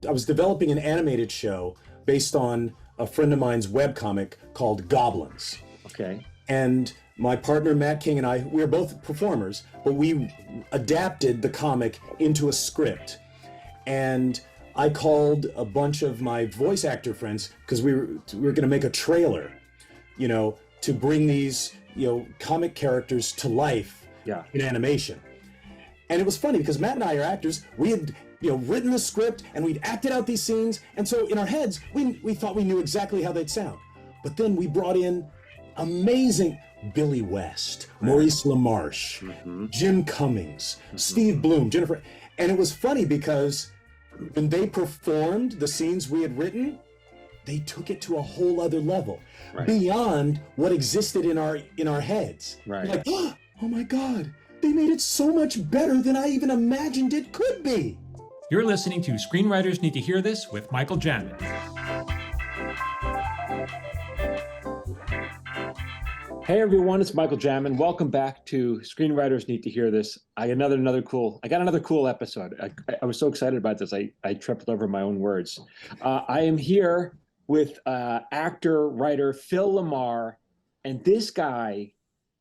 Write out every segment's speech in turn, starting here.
I was developing an animated show based on a friend of mine's webcomic called Goblins. Okay. And my partner Matt King and I, we were both performers, but we adapted the comic into a script. And I called a bunch of my voice actor friends because we were going to make a trailer, to bring these, comic characters to life in animation. And it was funny because Matt and I are actors. We had, written the script and we'd acted out these scenes. And so in our heads, we thought we knew exactly how they'd sound. But then we brought in amazing Billy West, Maurice LaMarche, Jim Cummings, Steve Bloom, Jennifer. And it was funny because when they performed the scenes we had written, they took it to a whole other level, beyond what existed in our heads. Right. Like, oh my God, they made it so much better than I even imagined it could be. You're listening to Screenwriters Need to Hear This with Michael Jamin. Hey everyone, it's Michael Jamin. Welcome back to Screenwriters Need to Hear This. I got another cool episode. I was so excited about this, I tripped over my own words. I am here with actor, writer Phil LaMarr, and this guy.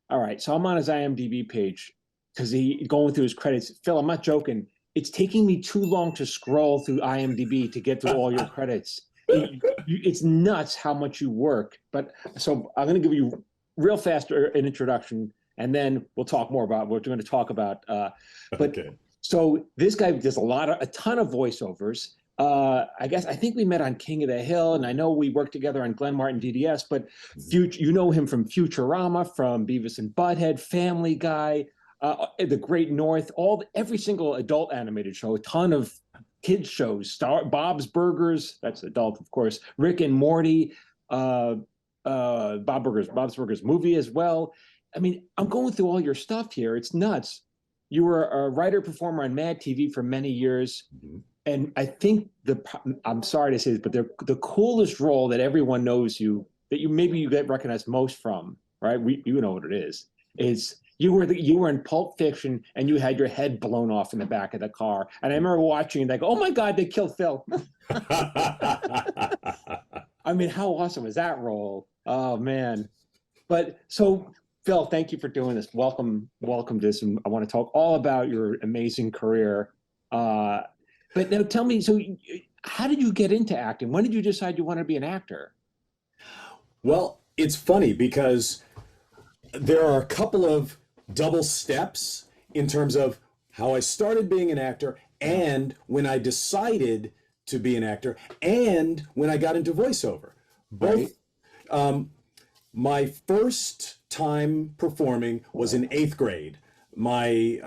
All right, so I'm on his IMDb page because going through his credits. Phil, I'm not joking. It's taking me too long to scroll through IMDb to get through all your credits. It's nuts how much you work. But so I'm going to give you real fast an introduction, and then we'll talk more about what we're going to talk about. So this guy does a ton of voiceovers. I think we met on King of the Hill, and I know we worked together on Glenn Martin DDS, but you know him from Futurama, from Beavis and Butthead, Family Guy, The Great North, every single adult animated show, a ton of kids shows, Bob's Burgers, that's adult, of course, Rick and Morty, Bob's Burgers movie as well. I mean, I'm going through all your stuff here. It's nuts. You were a writer performer on MadTV for many years. And I think I'm sorry to say this, but the coolest role that everyone knows you, that you get recognized most from, right? You know what it is you were in Pulp Fiction and you had your head blown off in the back of the car. And I remember watching and like, oh my God, they killed Phil. I mean, how awesome is that role? Oh man. But so Phil, thank you for doing this. Welcome to this. And I want to talk all about your amazing career. But now tell me, so how did you get into acting? When did you decide you wanted to be an actor? Well, it's funny because there are a couple of double steps in terms of how I started being an actor and when I decided to be an actor and when I got into voiceover. Both. Right. My first time performing was in 8th grade. My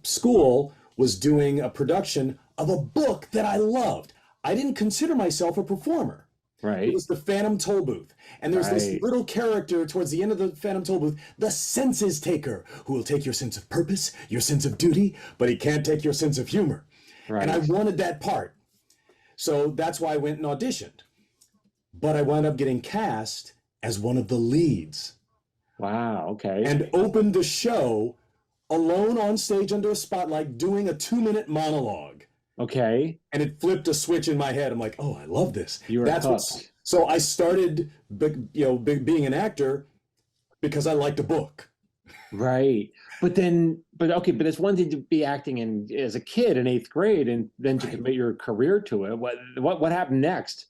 school was doing a production of a book that I loved. I didn't consider myself a performer. Right. It was the Phantom Tollbooth. And there's this little character towards the end of the Phantom Tollbooth, the senses taker, who will take your sense of purpose, your sense of duty, but he can't take your sense of humor. Right. And I wanted that part. So that's why I went and auditioned. But I wound up getting cast as one of the leads. Wow, okay. And opened the show alone on stage under a spotlight doing a 2-minute monologue. Okay. And it flipped a switch in my head. I'm like, oh, I love this. You were hooked. So I started, being an actor because I liked a book. Right. But it's one thing to be acting as a kid in 8th grade and then to commit your career to it. What happened next?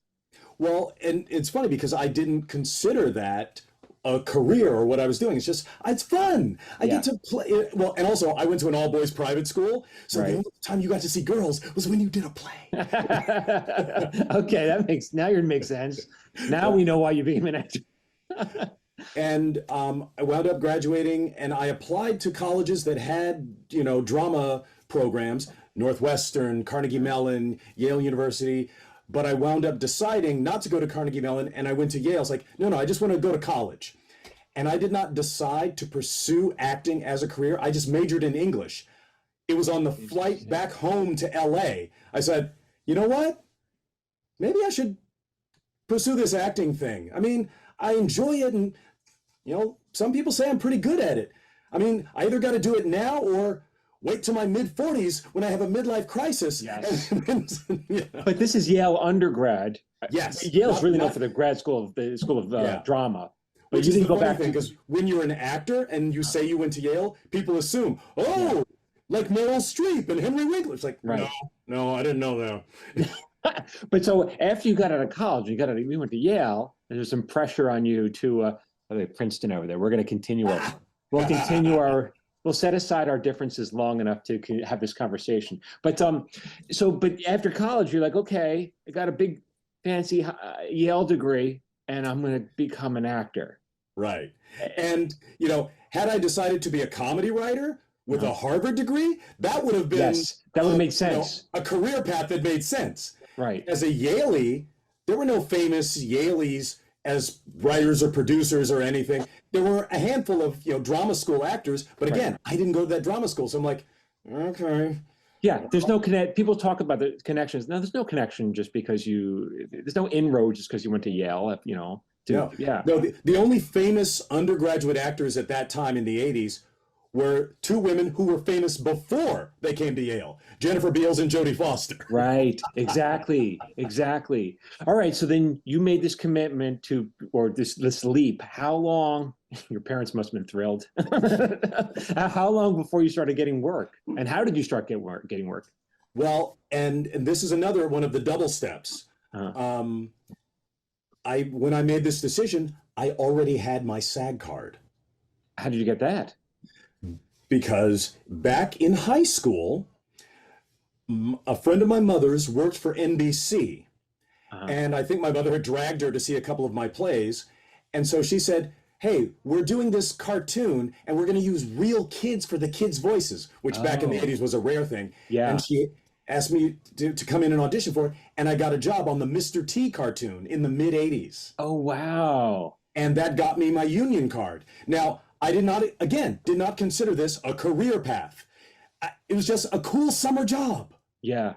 Well, and it's funny because I didn't consider that a career or what I was doing. It's just, it's fun. I get to play. Well, and also I went to an all boys private school. So the only time you got to see girls was when you did a play. Okay. Now you're makes sense. Now we know why you became an actor. And I wound up graduating and I applied to colleges that had, drama programs, Northwestern, Carnegie Mellon, Yale University. But I wound up deciding not to go to Carnegie Mellon, and I went to Yale. I was like, no, I just want to go to college. And I did not decide to pursue acting as a career. I just majored in English. It was on the flight back home to LA. I said, you know what? Maybe I should pursue this acting thing. I mean, I enjoy it, and, some people say I'm pretty good at it. I mean, I either got to do it now or wait till my mid-40s when I have a midlife crisis. Yes. You know. But this is Yale undergrad. Yes. Yale's really known for the grad school of the School of Yeah. Drama. But Which you is the didn't go funny back thing, to because when you're an actor and you say you went to Yale, people assume, oh, like Meryl Streep and Henry Winkler. It's like, Right. no, I didn't know that. But so after you got out of college, you went to Yale. There's some pressure on you to Princeton over there. We're going to continue we'll set aside our differences long enough to have this conversation. But but after college, you're like, okay, I got a big fancy Yale degree, and I'm going to become an actor. Right. And, had I decided to be a comedy writer with a Harvard degree, that would have been that would make sense. A career path that made sense. Right. As a Yalie, there were no famous Yalies as writers or producers or anything. There were a handful of drama school actors, but again, I didn't go to that drama school, so I'm like, okay. Yeah, there's no connect. People talk about the connections. No, there's no connection just because there's no inroad just because you went to Yale. No, the only famous undergraduate actors at that time in the 80s were two women who were famous before they came to Yale, Jennifer Beals and Jodie Foster. Right, exactly. All right, so then you made this commitment or this leap. How long? Your parents must have been thrilled. How long before you started getting work? And how did you start getting work? Well, and this is another one of the double steps. When I made this decision, I already had my SAG card. How did you get that? Because back in high school, a friend of my mother's worked for NBC. And I think my mother had dragged her to see a couple of my plays. And so she said, hey, we're doing this cartoon and we're going to use real kids for the kids' voices, which back in the 80s was a rare thing. Yeah. And she asked me to come in and audition for it. And I got a job on the Mr. T cartoon in the mid 80s. Oh, wow. And that got me my union card. Now, I did not consider this a career path. It was just a cool summer job. Yeah.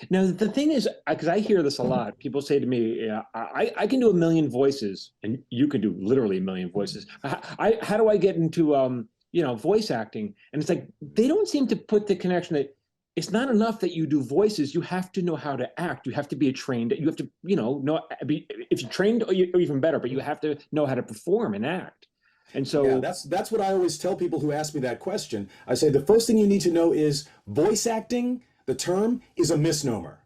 Now, the thing is, because I hear this a lot, people say to me, I can do a million voices, and you can do literally a million voices. How do I get into, voice acting? And it's like, they don't seem to put the connection that it's not enough that you do voices. You have to know how to act. You have to be trained. You have to, if you're trained, or even better, but you have to know how to perform and act. And so that's what I always tell people who ask me that question. I say the first thing you need to know is voice acting, the term, is a misnomer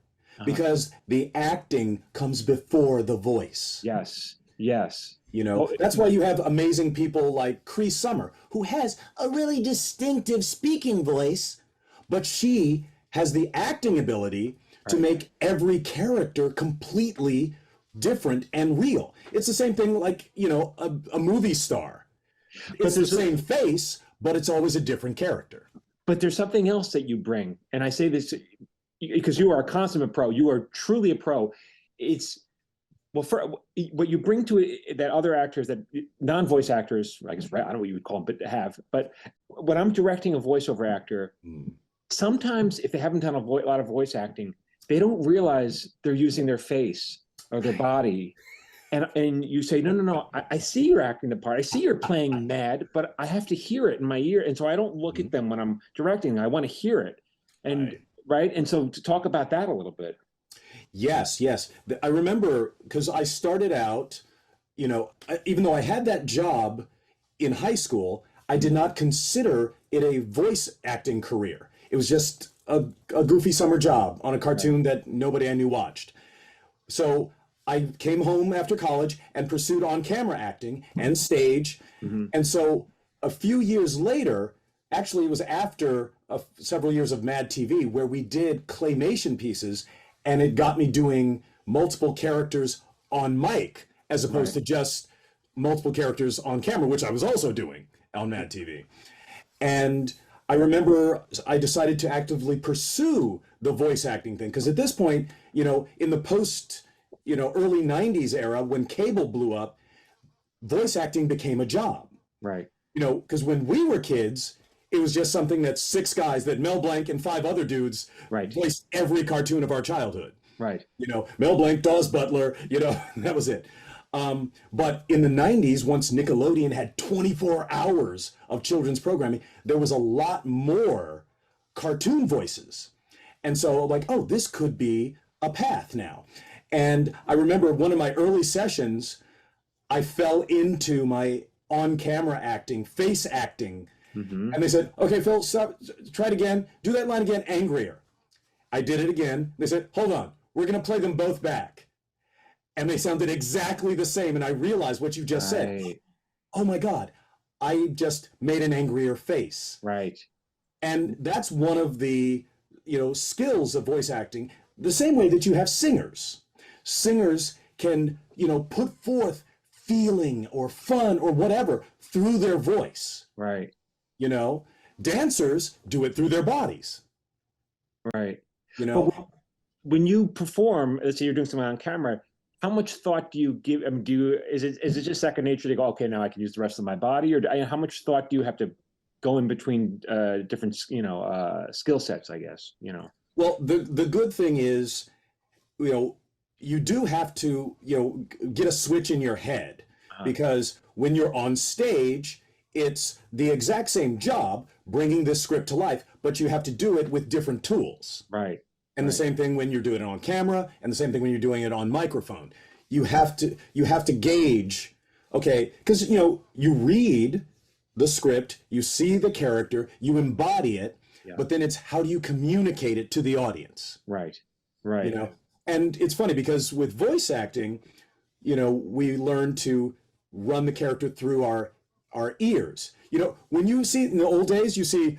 because the acting comes before the voice. Yes. That's why you have amazing people like Cree Summer, who has a really distinctive speaking voice, but she has the acting ability to make every character completely different and real. It's the same thing like, a movie star. It's the same face, but it's always a different character. But there's something else that you bring. And I say this because you are a consummate pro. You are truly a pro. For what you bring to it that other actors, that non-voice actors, I guess, I don't know what you would call them, but have. But when I'm directing a voiceover actor, sometimes if they haven't done a lot of voice acting, they don't realize they're using their face or their body. And you say, no, I see you're acting the part. I see you're playing mad, but I have to hear it in my ear. And so I don't look at them when I'm directing. I want to hear it. And right. And so to talk about that a little bit. Yes. I remember because I started out, even though I had that job in high school, I did not consider it a voice acting career. It was just a goofy summer job on a cartoon that nobody I knew watched. So I came home after college and pursued on-camera acting and stage. And so a few years later, actually it was after several years of MadTV, where we did claymation pieces, and it got me doing multiple characters on mic as opposed to just multiple characters on camera, which I was also doing on MadTV. And I remember I decided to actively pursue the voice acting thing, because at this point, in the post early 90s era, when cable blew up, voice acting became a job. Right. Because when we were kids, it was just something that 6 guys, that Mel Blanc and 5 other dudes voiced every cartoon of our childhood. Right. Mel Blanc, Dawes Butler, that was it. But in the 90s, once Nickelodeon had 24 hours of children's programming, there was a lot more cartoon voices. And so like, oh, this could be a path now. And I remember one of my early sessions, I fell into my on-camera acting, face acting. And they said, okay, Phil, stop, try it again. Do that line again, angrier. I did it again. They said, hold on, we're going to play them both back. And they sounded exactly the same. And I realized what you just said. Oh my God, I just made an angrier face. Right. And that's one of the, skills of voice acting, the same way that you have singers. Singers can, put forth feeling or fun or whatever through their voice. Right. Dancers do it through their bodies. Right. But when you perform, let's say you're doing something on camera, how much thought do you give? I mean, is it just second nature to go, okay, now I can use the rest of my body, or how much thought do you have to go in between different, skill sets? I guess. Well, the good thing is, you do have to, get a switch in your head, because when you're on stage, it's the exact same job bringing this script to life, but you have to do it with different tools. Right. And the same thing when you're doing it on camera, and the same thing when you're doing it on microphone. You have to gauge, okay, because you read the script, you see the character, you embody it, but then it's how do you communicate it to the audience? Right. Right. And it's funny because with voice acting, we learn to run the character through our ears. When you see in the old days, you see,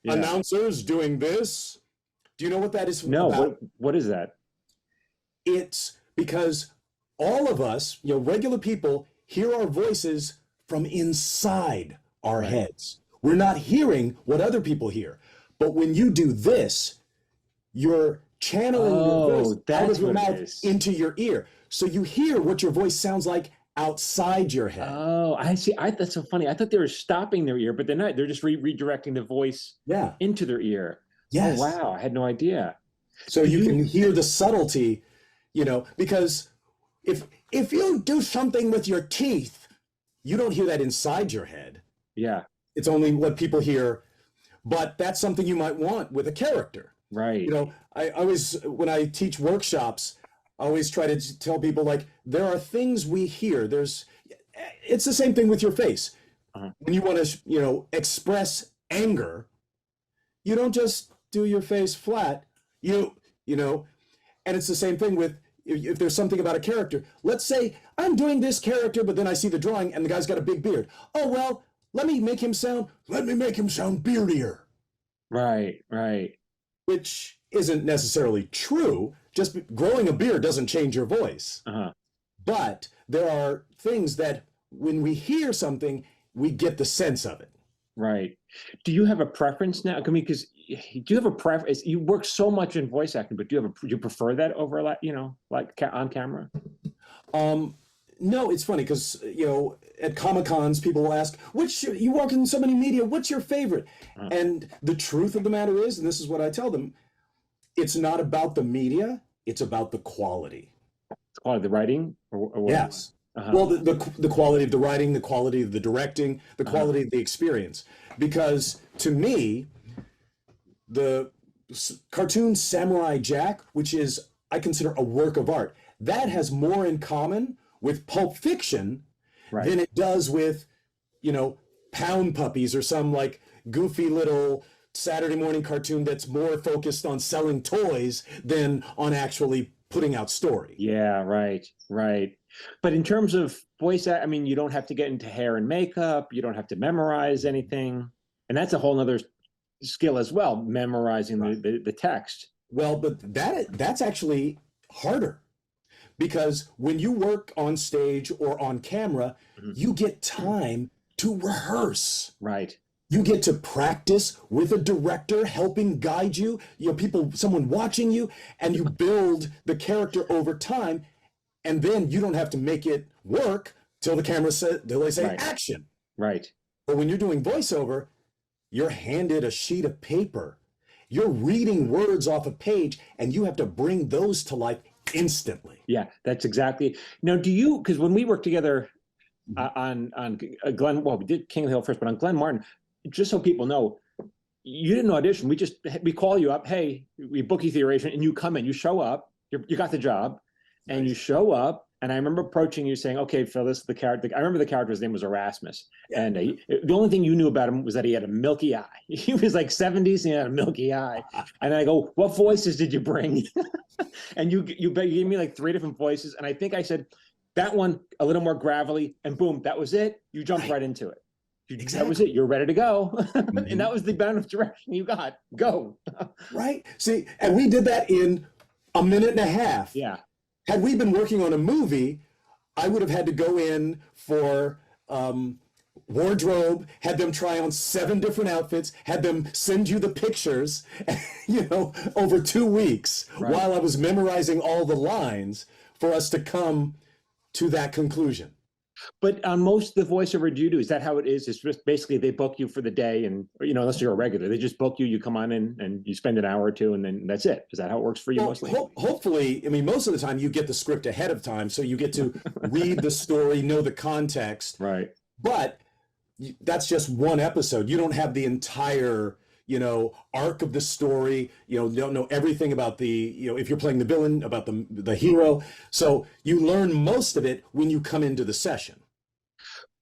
announcers doing this. Do you know what that is No, about? What is that? It's because all of us, regular people, hear our voices from inside our heads. We're not hearing what other people hear. But when you do this, you're channeling your voice out of your mouth into your ear. So you hear what your voice sounds like outside your head. Oh, I see. That's so funny. I thought they were stopping their ear, but they're not. They're just redirecting the voice into their ear. Yes. Oh, wow. I had no idea. So you can hear the subtlety, because if you do something with your teeth, you don't hear that inside your head. Yeah. It's only what people hear, but that's something you might want with a character. Right. I always, when I teach workshops, I always try to tell people, like, there are things we hear. It's the same thing with your face. When you want to, express anger, you don't just do your face flat, and it's the same thing with, if there's something about a character. Let's say I'm doing this character, but then I see the drawing and the guy's got a big beard. Oh, well, let me make him sound beardier. Right, right. Which isn't necessarily true. Just growing a beard doesn't change your voice. But there are things that when we hear something, we get the sense of it. Right. Do you have a preference now? I mean, because do you have a preference? You work so much in voice acting, but do you prefer that over, like on camera? No, it's funny because, at Comic-Cons, people will ask, you work in so many media, what's your favorite? And the truth of the matter is, and this is what I tell them, it's not about the media, it's about the quality. The quality of the writing? Or what? Yes. Well, the quality of the writing, the quality of the directing, the quality of the experience. Because to me, the cartoon Samurai Jack, which is, I consider a work of art, that has more in common with Pulp Fiction than it does with, Pound Puppies or some like goofy little Saturday morning cartoon that's more focused on selling toys than on actually putting out story. Yeah, right, right. But in terms of voice, I mean, you don't have to get into hair and makeup. You don't have to memorize anything. And that's a whole nother skill as well, memorizing the text. Well, but that's actually harder. Because when you work on stage or on camera, you get time to rehearse. Right. You get to practice with a director helping guide you, someone watching you, and you build the character over time. And then you don't have to make it work till they say action. Right. But when you're doing voiceover, you're handed a sheet of paper. You're reading words off a page, and you have to bring those to life instantly. Yeah, that's exactly. Now, because when we worked together on Glenn, well, we did King of the Hill first, but on Glenn Martin, just so people know, you didn't audition. We call you up. Hey, we book you for the audition, and you come in. You show up. You got the job, and Nice. you show up. And I remember approaching you saying, "Okay, Phil, this is the character." I remember the character's name was Erasmus, Yeah. and the only thing you knew about him was that he had a milky eye. He was like 70s, and he had a milky eye. And I go, "What voices did you bring?" And you gave me like 3 different voices, and I think I said that one a little more gravelly, and boom, that was it. You jumped right into it. Exactly. That was it. You're ready to go. And that was the amount of direction you got. Go. Right. See, and we did that in a minute and a half. Yeah. Had we been working on a movie, I would have had to go in for wardrobe, had them try on 7 different outfits, had them send you the pictures, over 2 weeks while I was memorizing all the lines for us to come to that conclusion. But on most of the voiceover you do, is that how it is? It's just basically they book you for the day, and unless you're a regular, they just book you. You come on in and you spend an hour or 2, and then that's it. Is that how it works for you mostly? Hopefully, I mean, most of the time you get the script ahead of time, so you get to read the story, know the context. Right. But that's just one episode. You don't have the entire arc of the story. You don't know everything about the if you're playing the villain, about the hero. So you learn most of it when you come into the session.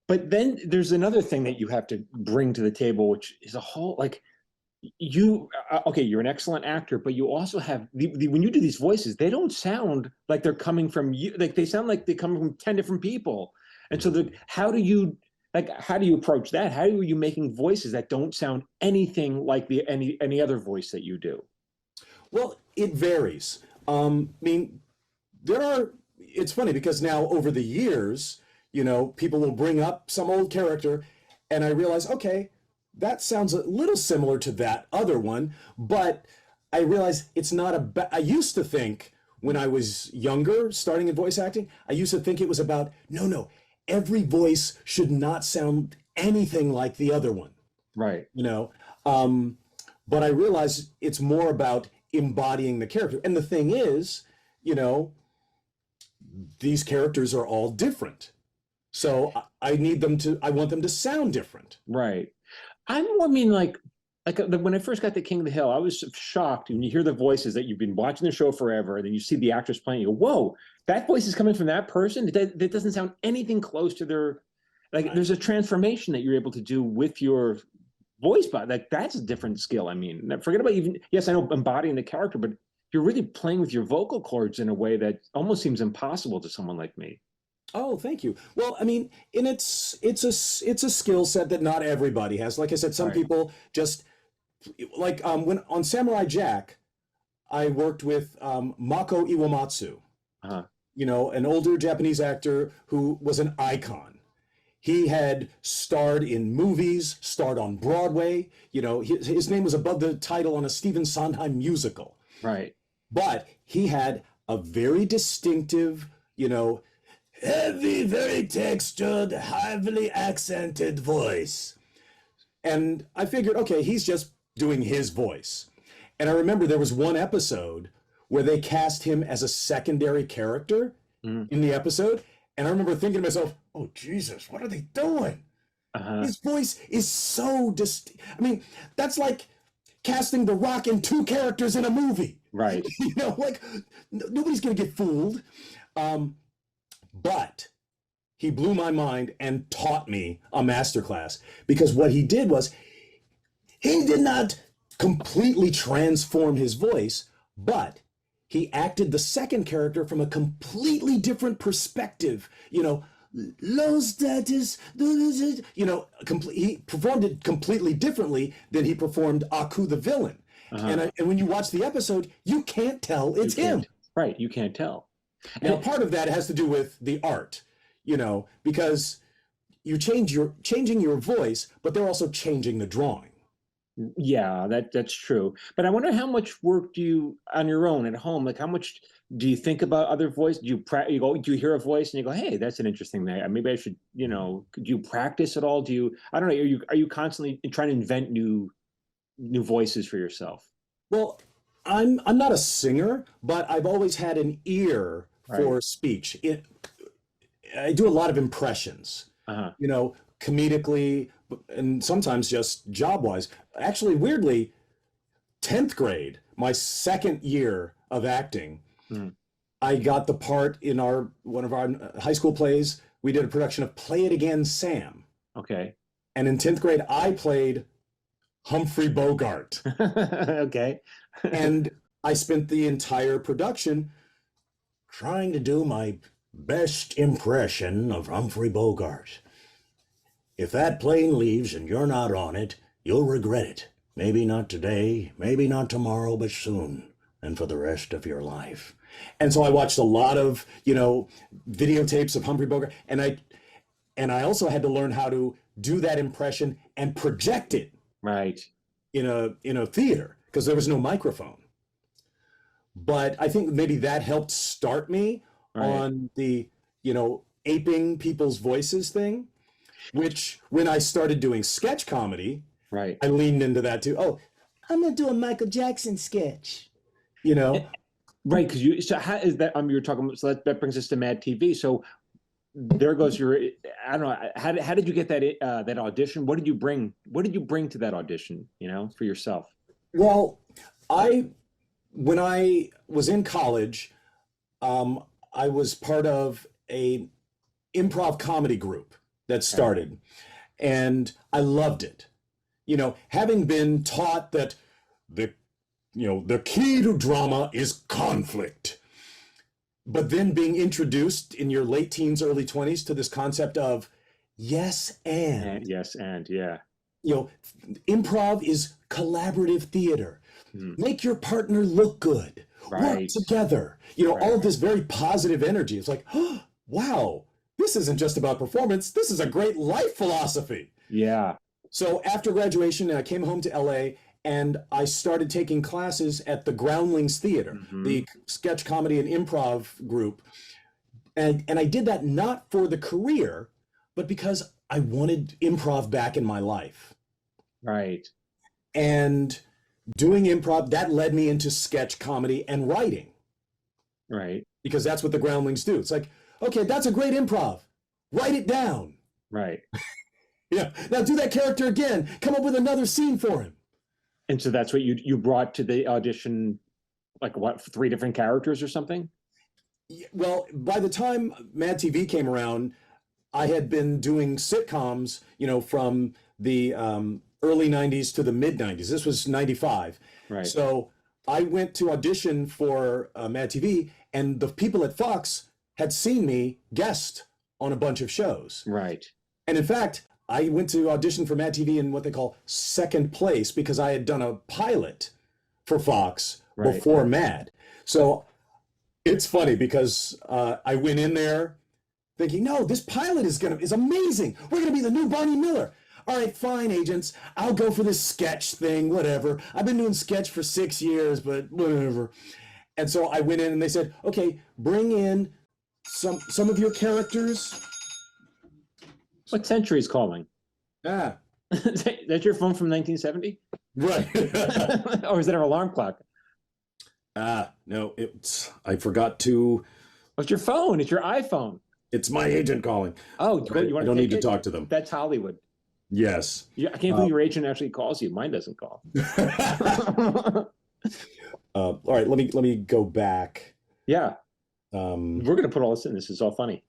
But then there's another thing that you have to bring to the table, which is a whole you're an excellent actor, but you also have when you do these voices, they don't sound like they're coming from you. Like they sound like they come from 10 different people. And so how do you approach that? How are you making voices that don't sound anything like any other voice that you do? Well, it varies. I mean, it's funny because now over the years, people will bring up some old character and I realize, okay, that sounds a little similar to that other one, but I realize it's not I used to think when I was younger, starting in voice acting, I used to think it was about, no, every voice should not sound anything like the other one. Right. But I realize it's more about embodying the character. And the thing is, these characters are all different. So I want them to sound different. Right. When I first got to King of the Hill, I was shocked when you hear the voices that you've been watching the show forever, and then you see the actors playing, you go, whoa, that voice is coming from that person? That doesn't sound anything close to their, there's a transformation that you're able to do with your voice, but that's a different skill. I mean, forget about yes, I know embodying the character, but you're really playing with your vocal cords in a way that almost seems impossible to someone like me. Oh, thank you. Well, I mean, and it's a skill set that not everybody has. Like I said, some people just when on Samurai Jack, I worked with Mako Iwamatsu, an older Japanese actor who was an icon. He had starred in movies, starred on Broadway. His name was above the title on a Stephen Sondheim musical. Right. But he had a very distinctive, heavy, very textured, heavily accented voice. And I figured, okay, he's just doing his voice. And I remember there was one episode where they cast him as a secondary character in the episode. And I remember thinking to myself, oh, Jesus, what are they doing? His voice is so distinct. I mean, that's like casting The Rock in 2 characters in a movie. Right. Nobody's going to get fooled. But he blew my mind and taught me a masterclass, because what he did was he did not completely transform his voice, but he acted the second character from a completely different perspective. Low status, he performed it completely differently than he performed Aku the villain. And when you watch the episode, you can't tell it's him. Right, you can't tell. Now, part of that has to do with the art, because you're changing your voice, but they're also changing the drawing. Yeah, that's true. But I wonder how much work do you on your own at home? Like, how much do you think about other voices? Do you hear a voice and you go, hey, that's an interesting thing. Maybe I should, do you practice at all? I don't know. Are you constantly trying to invent new voices for yourself? Well, I'm not a singer, but I've always had an ear for speech. I do a lot of impressions. comedically, and sometimes just job-wise. Actually, weirdly, 10th grade, my second year of acting, I got the part in one of our high school plays. We did a production of Play It Again, Sam. Okay. And in 10th grade, I played Humphrey Bogart. Okay. And I spent the entire production trying to do my best impression of Humphrey Bogart. If that plane leaves and you're not on it, you'll regret it. Maybe not today, maybe not tomorrow, but soon, and for the rest of your life. And so I watched a lot of, videotapes of Humphrey Bogart, and I also had to learn how to do that impression and project it Right. in a theater, because there was no microphone. But I think maybe that helped start me on the, aping people's voices thing, which when I started doing sketch comedy, Right. I leaned into that too. Oh, I'm gonna do a Michael Jackson sketch, Right, because how is that? You were talking about, so that brings us to MadTV. So there goes your. I don't know. How did you get that audition? What did you bring? What did you bring to that audition? For yourself. Well, when I was in college, I was part of a improv comedy group that started, and I loved it. Having been taught that the key to drama is conflict, but then being introduced in your late teens, early 20s to this concept of yes and. Yes and, yeah. Improv is collaborative theater. Make your partner look good. Work together. All of this very positive energy. It's like, oh, wow, this isn't just about performance. This is a great life philosophy. Yeah. So after graduation, I came home to LA and I started taking classes at the Groundlings Theater, the sketch comedy and improv group. And I did that not for the career, but because I wanted improv back in my life. Right. And doing improv, that led me into sketch comedy and writing. Right. Because that's what the Groundlings do. It's like, okay, that's a great improv. Write it down. Right. Yeah. Now do that character again. Come up with another scene for him. And so that's what you brought to the audition, like what, 3 different characters or something? Well, by the time MadTV came around, I had been doing sitcoms, from the early 90s to the mid 90s. This was 95. Right. So I went to audition for MadTV, and the people at Fox had seen me guest on a bunch of shows. Right. And in fact, I went to audition for MadTV in what they call second place because I had done a pilot for Fox before Mad. So it's funny because I went in there thinking, no, this pilot is amazing. We're gonna be the new Barney Miller. All right, fine, agents. I'll go for this sketch thing, whatever. I've been doing sketch for 6 years, but whatever. And so I went in and they said, okay, bring in some of your characters. What century is calling? That's your phone from 1970? Right. Or is that an alarm clock? No, I forgot to. What's your phone? It's your iPhone. It's my agent calling. Oh, I don't need to talk to them. That's Hollywood. Yes. Yeah, I can't believe your agent actually calls you. Mine doesn't call. All right, let me go back. Yeah. We're gonna put all this in. This is all funny.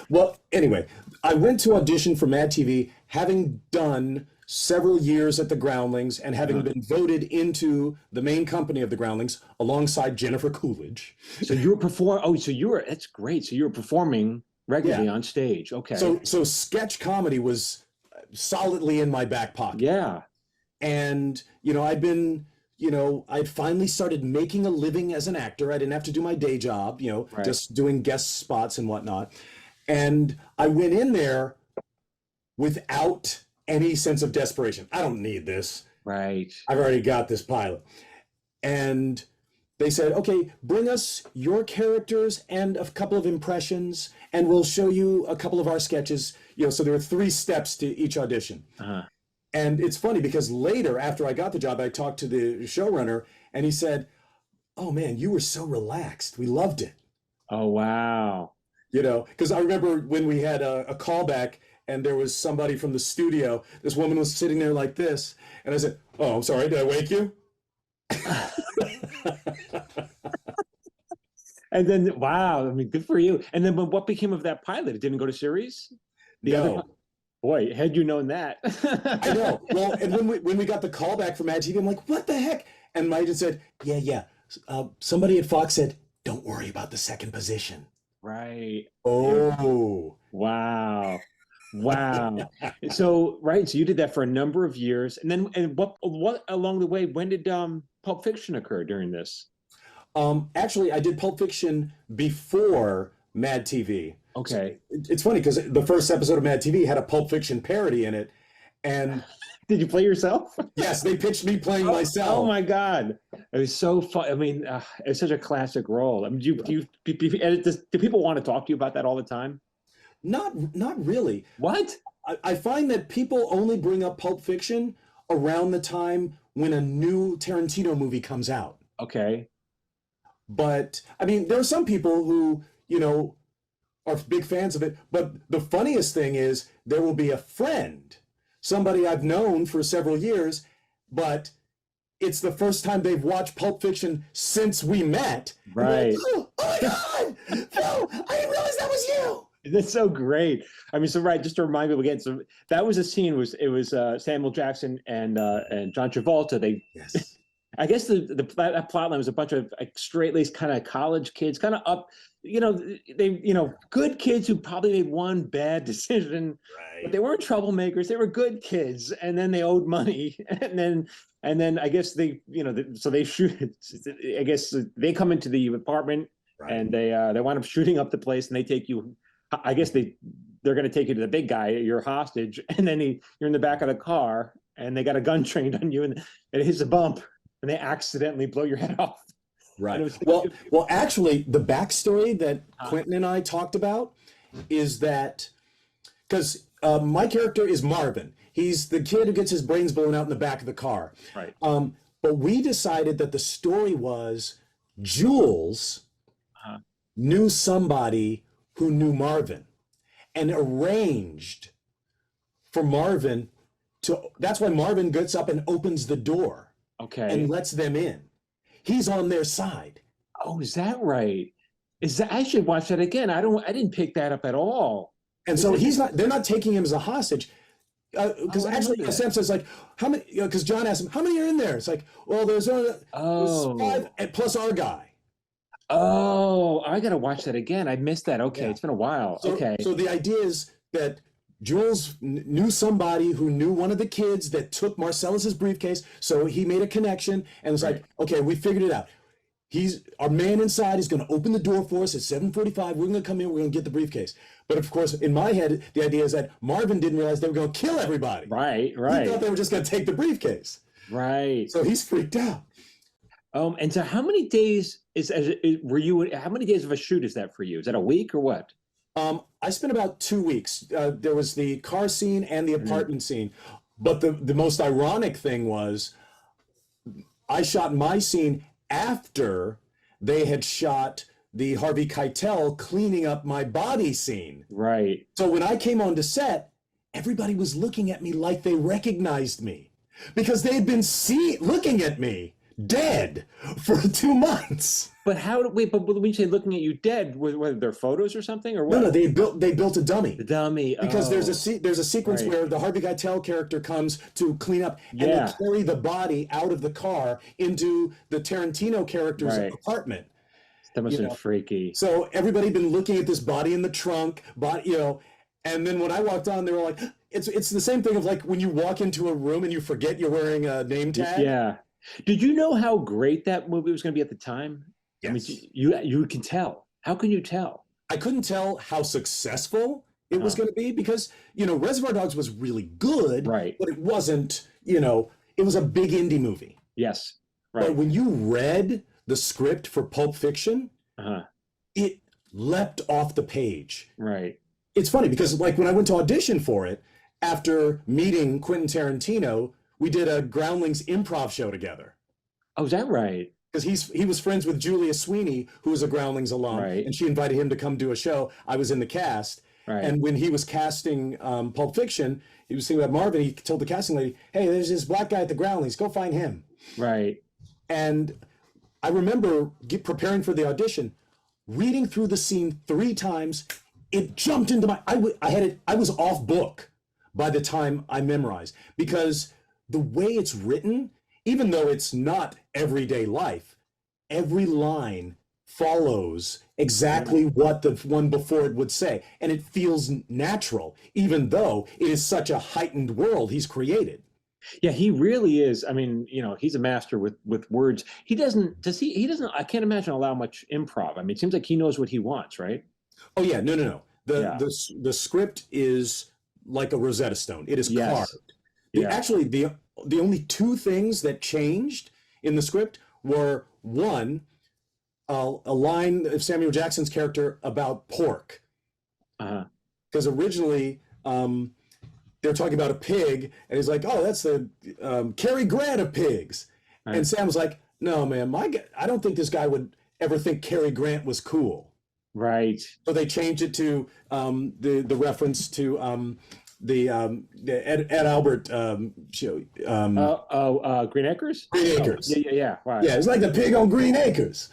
Well, anyway, I went to audition for MadTV, having done several years at the Groundlings and having been voted into the main company of the Groundlings alongside Jennifer Coolidge. So you were that's great. So you were performing regularly on stage. Okay. So sketch comedy was solidly in my back pocket. Yeah. And, I'd finally started making a living as an actor. I didn't have to do my day job, just doing guest spots and whatnot. And I went in there without any sense of desperation. I don't need this. Right. I've already got this pilot. And they said, okay, bring us your characters and a couple of impressions, and we'll show you a couple of our sketches. So there were 3 steps to each audition. And it's funny because later, after I got the job, I talked to the showrunner and he said, oh man, you were so relaxed. We loved it. Oh, wow. You know, because I remember when we had a callback and there was somebody from the studio, this woman was sitting there like this, and I said, "Oh, I'm sorry, did I wake you?" And then, wow, I mean, good for you. And then, but what became of that pilot? It didn't go to series? No. Boy, had you known that. I know. Well, and when we got the callback from MadTV, I'm like, what the heck? And my agent said, yeah. Somebody at Fox said, don't worry about the second position. Right. Oh. Wow. So, right. So you did that for a number of years. And then, and what along the way, when did Pulp Fiction occur during this? Actually, I did Pulp Fiction before MadTV. Okay. So it's funny because the first episode of MadTV had a Pulp Fiction parody in it. And did you play yourself? Yes, they pitched me playing myself. Oh my God. It was so fun. I mean, it's such a classic role. I mean, do people want to talk to you about that all the time? Not really. What? I find that people only bring up Pulp Fiction around the time when a new Tarantino movie comes out. Okay. But I mean, there are some people who, you know, are big fans of it. But the funniest thing is there will be a friend, somebody I've known for several years, but it's the first time they've watched Pulp Fiction since we met. Right. Like, oh my God, Phil, I didn't realize that was you. That's so great. I mean, so right, just to remind people again, so that was a scene. It was Samuel Jackson and John Travolta. Yes. I guess that plot line was a bunch of like straight-laced kind of college kids, kind of up, good kids who probably made one bad decision, Right. but they weren't troublemakers. They were good kids, and then they owed money, and then I guess so they shoot. I guess they come into the apartment, right, and they wind up shooting up the place, and they take you. I guess they're going to take you to the big guy. You're hostage, and then you're in the back of the car, and they got a gun trained on you, and it hits a bump. And they accidentally blow your head off. Right. Well, actually, the backstory that Quentin and I talked about is that because my character is Marvin. He's the kid who gets his brains blown out in the back of the car. Right. But we decided that the story was Jules knew somebody who knew Marvin and arranged for Marvin to. That's why Marvin gets up and opens the door. Okay. And lets them in. He's on their side. Oh, is that right? I should watch that again. I didn't pick that up at all. And so they're not taking him as a hostage. Because actually Sam says like, how many, because John asks him, how many are in there? It's like, well, there's 5 plus our guy. Oh, I got to watch that again. I missed that. Okay. Yeah. It's been a while. Okay. So the idea is that Jules knew somebody who knew one of the kids that took Marcellus's briefcase, so he made a connection and was like, okay, we figured it out. Our man inside is going to open the door for us at 7:45. We're going to come in, we're going to get the briefcase. But of course, in my head, the idea is that Marvin didn't realize they were going to kill everybody. Right. He thought they were just going to take the briefcase. Right. So he's freaked out. And so how many days how many days of a shoot is that for you? Is that a week or what? I spent about 2 weeks. There was the car scene and the apartment scene. But the most ironic thing was I shot my scene after they had shot the Harvey Keitel cleaning up my body scene. Right. So when I came onto set, everybody was looking at me like they recognized me because they had been looking at me dead for 2 months. But but when you say looking at you dead, were there photos or something, or what? No, they built a dummy. The dummy. Because there's a sequence where the Harvey Keitel character comes to clean up and they carry the body out of the car into the Tarantino character's apartment. That must have been freaky. So everybody been looking at this body in the trunk, and then when I walked on, they were like, it's the same thing of like when you walk into a room and you forget you're wearing a name tag. Yeah. Did you know how great that movie was going to be at the time? Yes. I mean, you can tell. How can you tell? I couldn't tell how successful it was going to be because, Reservoir Dogs was really good, right? But it wasn't, it was a big indie movie. Yes. Right. But when you read the script for Pulp Fiction, it leapt off the page. Right. It's funny because like when I went to audition for it, after meeting Quentin Tarantino, we did a Groundlings improv show together. Oh, is that right? because he was friends with Julia Sweeney, who was a Groundlings alum, Right. and she invited him to come do a show. I was in the cast, Right. and when he was casting Pulp Fiction, he was thinking about Marvin. He told the casting lady, "Hey, there's this black guy at the Groundlings. Go find him." Right. And I remember preparing for the audition, reading through the scene 3 times. It jumped into my. I was off book by the time I memorized, because the way it's written, even though it's not everyday life, every line follows exactly what the one before it would say, and it feels natural, even though it is such a heightened world he's created. Yeah, he really is. I mean, he's a master with words. He doesn't, I can't imagine allow much improv. I mean, it seems like he knows what he wants, right? Oh yeah, no. Yeah. The script is like a Rosetta Stone. It is Yes. carved. Yeah. Actually, the only 2 things that changed in the script were, one, a line of Samuel Jackson's character about pork. Uh-huh. Because originally they're talking about a pig, and he's like, "Oh, that's the Cary Grant of pigs." Right. And Sam was like, "No, man, I don't think this guy would ever think Cary Grant was cool." Right. So they changed it to the reference to the Ed Albert show. Green Acres? Green Acres. Oh, yeah. Right. Yeah, it's like the pig on Green Acres.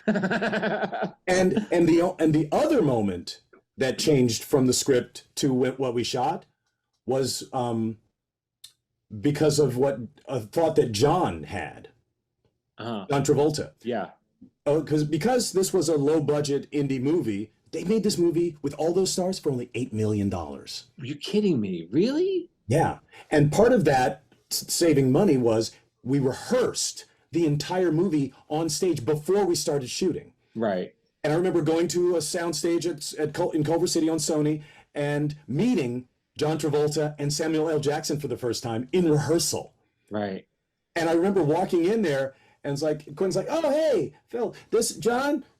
And the other moment that changed from the script to what we shot was because of a thought that John had. Uh-huh. John Travolta. Yeah. Oh, because this was a low budget indie movie, they made this movie with all those stars for only $8 million. Are you kidding me? Really? Yeah. And part of that saving money was we rehearsed the entire movie on stage before we started shooting. Right. And I remember going to a soundstage in Culver City on Sony and meeting John Travolta and Samuel L. Jackson for the first time in rehearsal. Right. And I remember walking in there, and it's like, Quinn's like, "Oh, hey, Phil,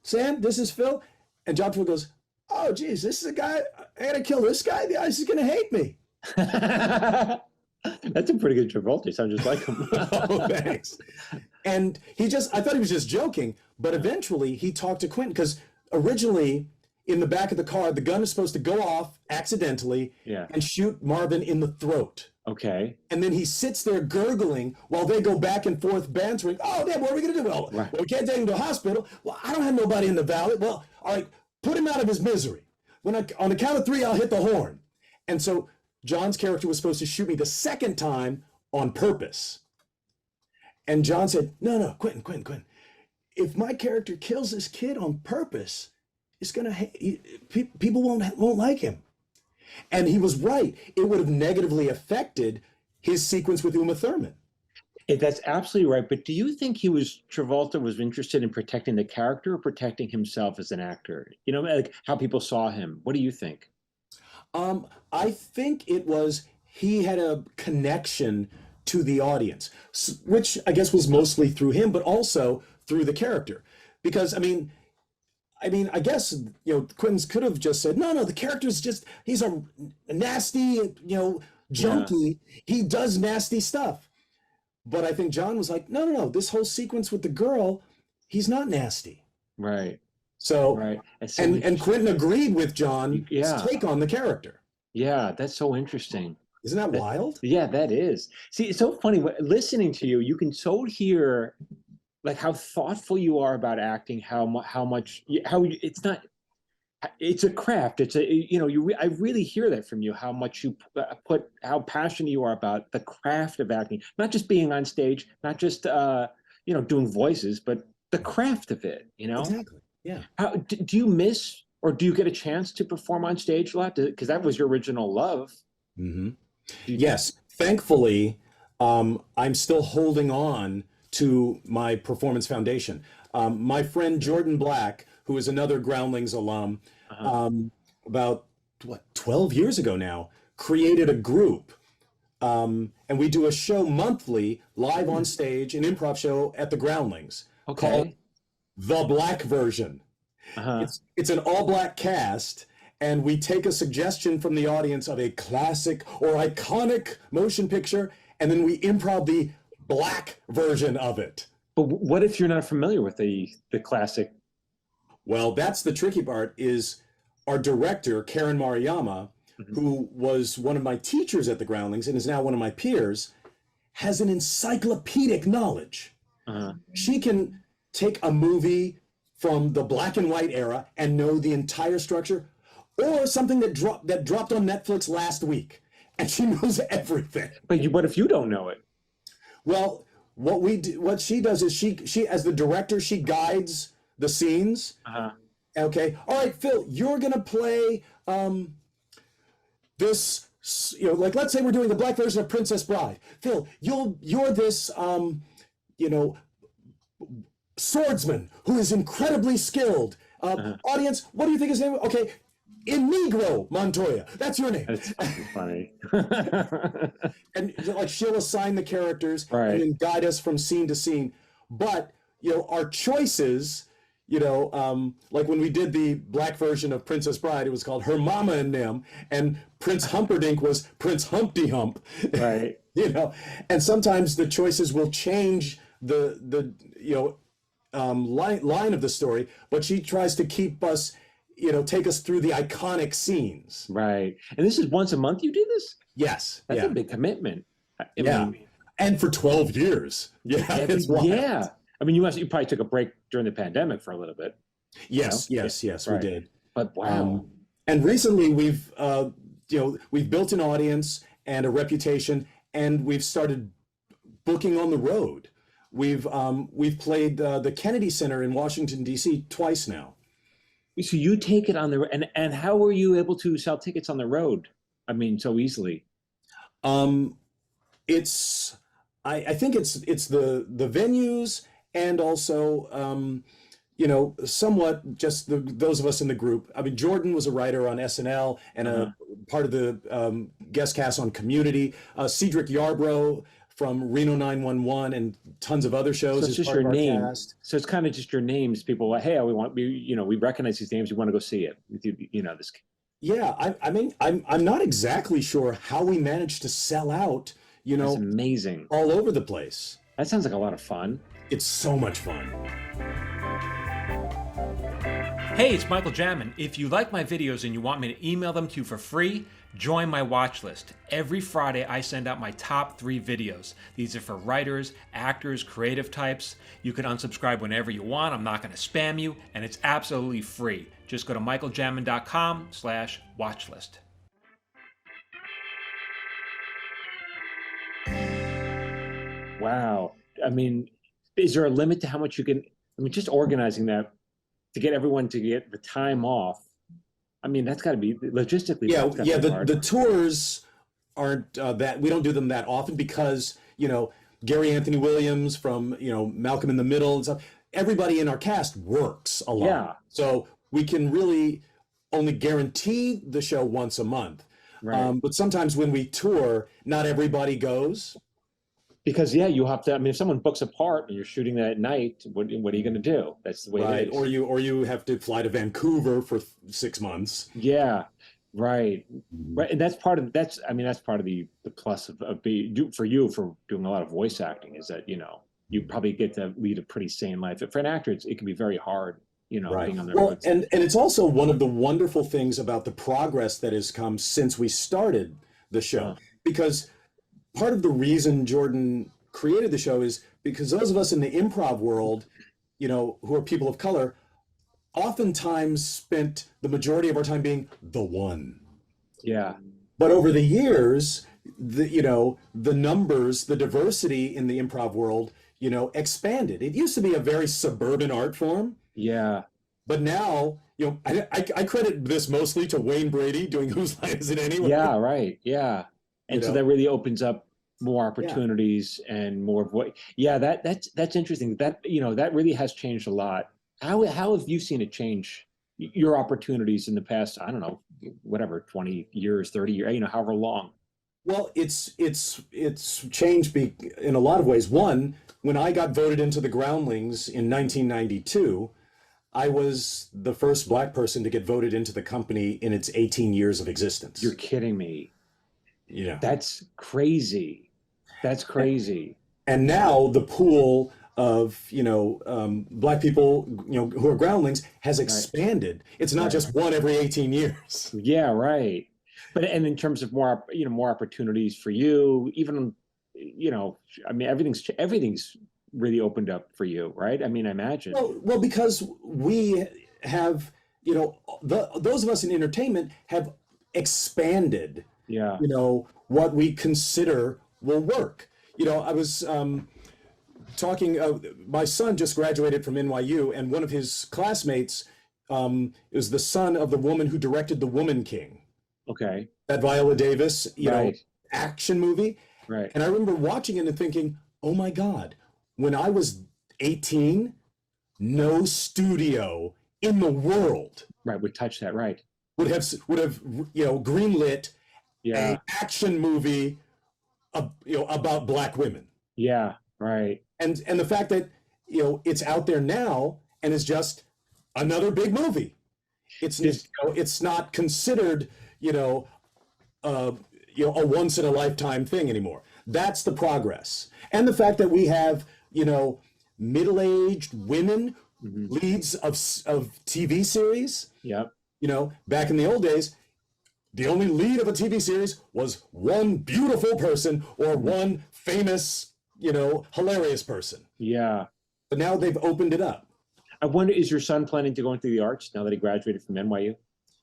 Sam, this is Phil." And John Travolta goes, "Oh, geez, this is a guy, I gotta kill this guy. The guy's gonna hate me." That's a pretty good Travolta. You sound just like him. Oh, thanks. And I thought he was just joking, but eventually he talked to Quentin, because originally in the back of the car, the gun is supposed to go off accidentally and shoot Marvin in the throat. Okay. And then he sits there gurgling while they go back and forth bantering. "Oh, damn, what are we going to do? Well, we can't take him to the hospital. Well, I don't have nobody in the valley. Well, all right, put him out of his misery. On the count of 3, I'll hit the horn." And so John's character was supposed to shoot me the second time on purpose. And John said, No, Quentin. If my character kills this kid on purpose, it's going to people won't like him. And he was right. It would have negatively affected his sequence with Uma Thurman. That's absolutely right. But do you think Travolta was interested in protecting the character or protecting himself as an actor? Like how people saw him. What do you think? I think it was he had a connection to the audience, which I guess was mostly through him, but also through the character. Because, I mean, I guess, Quentin could have just said, no, the character's he's a nasty, junkie. Yeah. He does nasty stuff. But I think John was like, no, this whole sequence with the girl, he's not nasty. Right. So, right. And Quentin agreed with John's take on the character. Yeah, that's so interesting. Isn't that wild? Yeah, that is. See, it's so funny. Listening to you, you can so hear like how thoughtful you are about acting, how it's not, it's a craft. It's I really hear that from you, how much you how passionate you are about the craft of acting, not just being on stage, not just, doing voices, but the craft of it, Exactly. Yeah. How do you miss, or do you get a chance to perform on stage a lot? Because that was your original love. Mm-hmm. Yes. Thankfully, I'm still holding on to my performance foundation. My friend Jordan Black, who is another Groundlings alum, about 12 years ago now, created a group. And we do a show monthly, live on stage, an improv show at the Groundlings called The Black Version. It's an all-black cast, and we take a suggestion from the audience of a classic or iconic motion picture, and then we improv the black version of it. But what if you're not familiar with the classic? Well, that's the tricky part is our director, Karen Mariyama, who was one of my teachers at the Groundlings and is now one of my peers, has an encyclopedic knowledge. She can take a movie from the black and white era and know the entire structure, or something that dropped on Netflix last week, and she knows everything. But what if you don't know it? Well, what she does is she as the director, she guides the scenes. Okay, all right, Phil, you're gonna play this. Like let's say we're doing the black version of Princess Bride. Phil, you're this swordsman who is incredibly skilled. Audience, what do you think his name? Okay, Inigo Montoya. That's your name. That's funny. And like she'll assign the characters and then guide us from scene to scene. But our choices. Like when we did the black version of Princess Bride, it was called Her Mama and Them, and Prince Humperdinck was Prince Humpty Hump. Right. And sometimes the choices will change the line of the story, but she tries to keep us, take us through the iconic scenes. Right. And this is once a month you do this? Yes. That's a big commitment. I mean, and for 12 years. Yeah. It's wild. Yeah. I mean, you probably took a break during the pandemic for a little bit. Yes, we did. But wow. And recently we've built an audience and a reputation, and we've started booking on the road. We've played the Kennedy Center in Washington, D.C. twice now. So you take it on the and how were you able to sell tickets on the road? I mean, so easily. I think it's the venues. And also, somewhat just those of us in the group. I mean, Jordan was a writer on SNL and a part of the guest cast on Community. Cedric Yarbrough from Reno 911 and tons of other shows. So it's just your name. Cast. So it's kind of just your names. People are, hey, we recognize these names. We want to go see it. This. Yeah, I mean, I'm not exactly sure how we managed to sell out. That's amazing. All over the place. That sounds like a lot of fun. It's so much fun. Hey, it's Michael Jamin. If you like my videos and you want me to email them to you for free, join my watch list. Every Friday, I send out my top 3 videos. These are for writers, actors, creative types. You can unsubscribe whenever you want. I'm not going to spam you, and it's absolutely free. Just go to michaeljamin.com/watchlist. Wow. I mean, is there a limit to how much you can? I mean, just organizing that to get everyone to get the time off. I mean, that's got to be logistically. Yeah. The tours aren't that we don't do them that often because Gary Anthony Williams from Malcolm in the Middle and stuff. Everybody in our cast works a lot. Yeah. So we can really only guarantee the show once a month. Right. But sometimes when we tour, not everybody goes. Because you have to. I mean, if someone books a part and you're shooting that at night, what are you going to do? That's the way it is. Or you have to fly to Vancouver for 6 months. Yeah, right. And that's part of the plus of being for doing a lot of voice acting is that you probably get to lead a pretty sane life. For an actor, it can be very hard. Being on the road. And it's also one of the wonderful things about the progress that has come since we started the show because. Part of the reason Jordan created the show is because those of us in the improv world, who are people of color, oftentimes spent the majority of our time being the one. Yeah. But over the years, the numbers, the diversity in the improv world, expanded. It used to be a very suburban art form. Yeah. But now, I credit this mostly to Wayne Brady doing Whose Line Is It Anyway? Yeah, right. Yeah. And so that really opens up more opportunities and more of what that's interesting. That that really has changed a lot. How have you seen it change your opportunities in the past, I don't know, whatever, 20 years, 30 years, however long? Well, it's changed in a lot of ways. One, when I got voted into the Groundlings in 1992, I was the first Black person to get voted into the company in its 18 years of existence. You're kidding me. Yeah. That's crazy. That's crazy. And now the pool of black people who are groundlings has expanded. It's not just one every 18 years. Yeah, right. But and in terms of more more opportunities for you, even I mean everything's really opened up for you, right? I mean, I imagine. Well, because we have those of us in entertainment have expanded. Yeah. What we consider will work. I was talking. My son just graduated from NYU, and one of his classmates is the son of the woman who directed The Woman King. Okay. That Viola Davis, Right. action movie. Right. And I remember watching it and thinking, oh my God, when I was 18, no studio in the world would touch that, right? would have greenlit Yeah. a action movie about black women. Yeah, right. And the fact that it's out there now and is just another big movie. It's not considered a once in a lifetime thing anymore. That's the progress. And the fact that we have middle-aged women leads of TV series. Yep. Back in the old days, the only lead of a TV series was one beautiful person or one famous, hilarious person. Yeah. But now they've opened it up. I wonder, is your son planning to go into the arts now that he graduated from NYU?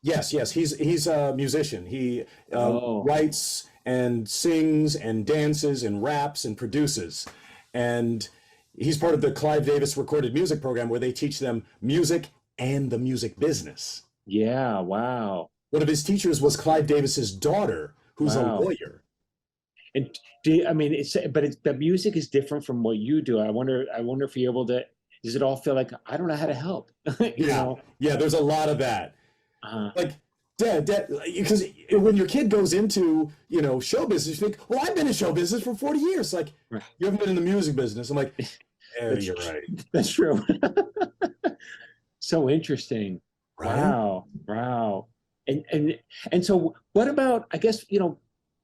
Yes. He's a musician. He writes and sings and dances and raps and produces. And he's part of the Clive Davis recorded music program where they teach them music and the music business. Yeah, wow. One of his teachers was Clive Davis's daughter, who's a lawyer. And the music is different from what you do. I wonder if you're able to, does it all feel like, I don't know how to help? Yeah, there's a lot of that. Like, Dad, because when your kid goes into, show business, you think, well, I've been in show business for 40 years. Like, you haven't been in the music business. I'm like, yeah, you're right. That's true. So interesting. Right? Wow. And so what about, I guess,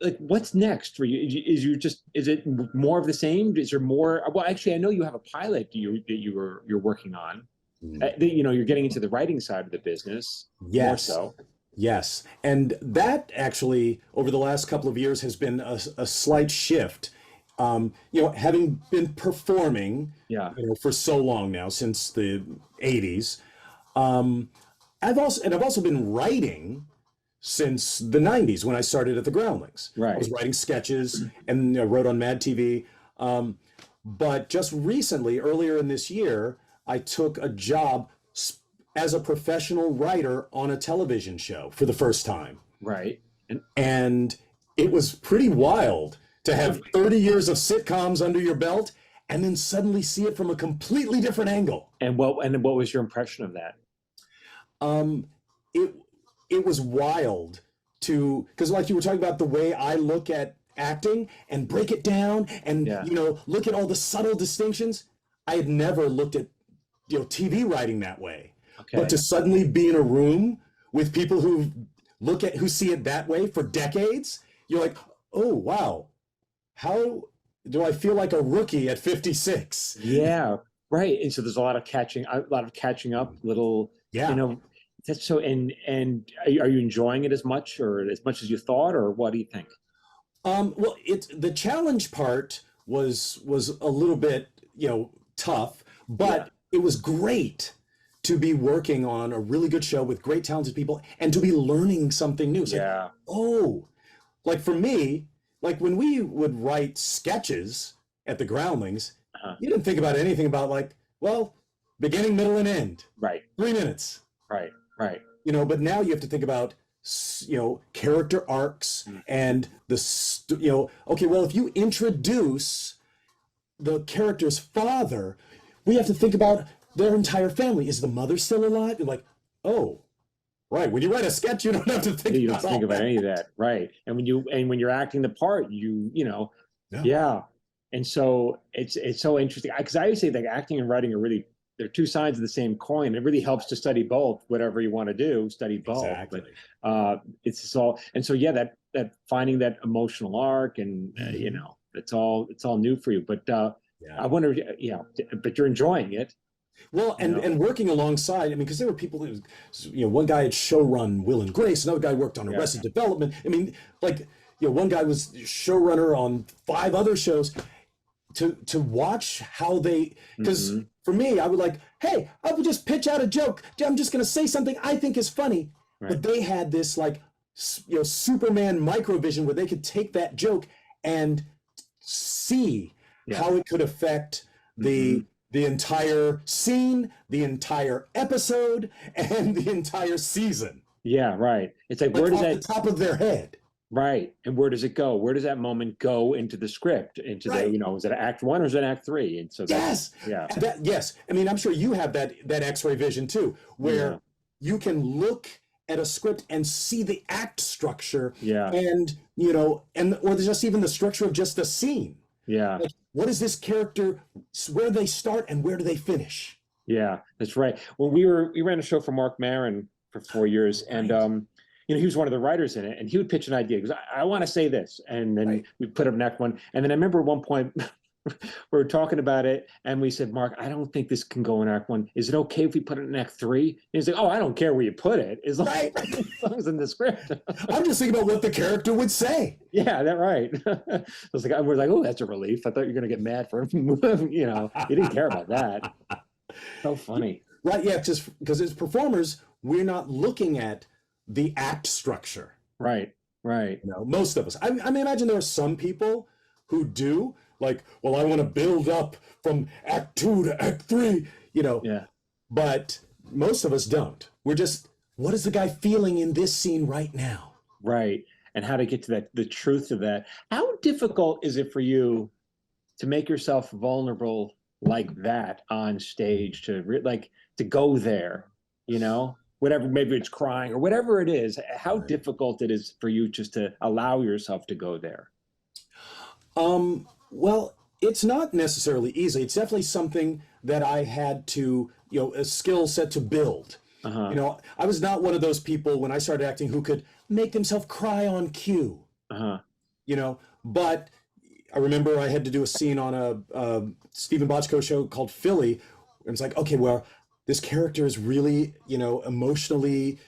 like what's next for you? Is it more of the same? Is there more? Well, actually, I know you have a pilot you're working on. You're getting into the writing side of the business. Yes. More so. Yes. And that actually, over the last couple of years, has been a slight shift. Having been performing for so long now, since the 80s, I've also been writing since the 90s when I started at the Groundlings. Right. I was writing sketches and I wrote on MadTV. But just recently, earlier in this year, I took a job as a professional writer on a television show for the first time. Right. And it was pretty wild to have 30 years of sitcoms under your belt and then suddenly see it from a completely different angle. And what was your impression of that? It was wild because like you were talking about the way I look at acting and break it down and look at all the subtle distinctions. I had never looked at TV writing that way. Okay. But to suddenly be in a room with people who see it that way for decades, you're like, oh wow, how do I feel like a rookie at 56? Yeah, right. And so there's a lot of catching up, that's so. And are you enjoying it as much as you thought, or what do you think? Well, the challenge part was a little bit tough, but it was great to be working on a really good show with great talented people and to be learning something new. So, like for me, like when we would write sketches at the Groundlings, you didn't think about anything about beginning, middle, and end. Right. 3 minutes. Right. But now you have to think about, character arcs and okay, well, if you introduce the character's father, we have to think about their entire family. Is the mother still alive? You're like, oh, right. When you write a sketch, you don't have to think. You don't think about any of that, right? And when you're acting the part, yeah. And so it's so interesting because I always say that acting and writing are they're two sides of the same coin. It really helps to study both. Whatever you want to do, study both. Exactly. But it's all, and so that finding that emotional arc and it's all new for you. But I wonder, but you're enjoying it. Well, and working alongside, I mean, because there were people who, one guy had showrun Will and Grace, another guy worked on Arrested Development. I mean, like, one guy was showrunner on 5 other shows. To watch how they, because for me, I would like, hey, I would just pitch out a joke. I'm just going to say something I think is funny. Right. But they had this like, Superman microvision where they could take that joke and see how it could affect the entire scene, the entire episode, and the entire season. Yeah, right. It's like where does that, off the top of their head. Right. And where does it go? Where does that moment go into the script? Into the, is it act 1 or is it act 3? And so yes. Yes. I mean, I'm sure you have that X-ray vision too, where you can look at a script and see the act structure. Yeah. And, or just even the structure of just the scene. Yeah. Like, what is this character, where do they start and where do they finish? Yeah, that's right. Well, we ran a show for Mark Maron for 4 years, and he was one of the writers in it, and he would pitch an idea because I want to say this, and then we put up an act 1, and then I remember at one point we were talking about it, and we said, Mark, I don't think this can go in act 1. Is it okay if we put it in act 3? And he's like, oh, I don't care where you put it, as long as it's in the script. I'm just thinking about what the character would say. Yeah, that's right. We're like, oh, that's a relief. I thought you were going to get mad for him. You didn't care about that. So funny. Right, yeah, because as performers, we're not looking at the act structure. Right. Most of us. I mean, imagine there are some people who do, like, well, I want to build up from act 2 to act 3, Yeah. But most of us don't. We're just, what is the guy feeling in this scene right now? Right. And how to get to the truth of that. How difficult is it for you to make yourself vulnerable like that on stage, to go there, whatever, maybe it's crying or whatever it is, how difficult it is for you just to allow yourself to go there? Well, it's not necessarily easy. It's definitely something that I had to, a skill set to build. I was not one of those people when I started acting who could make themselves cry on cue. But I remember I had to do a scene on a Stephen Bochco show called Philly. And it's like, okay, well, this character is really, emotionally,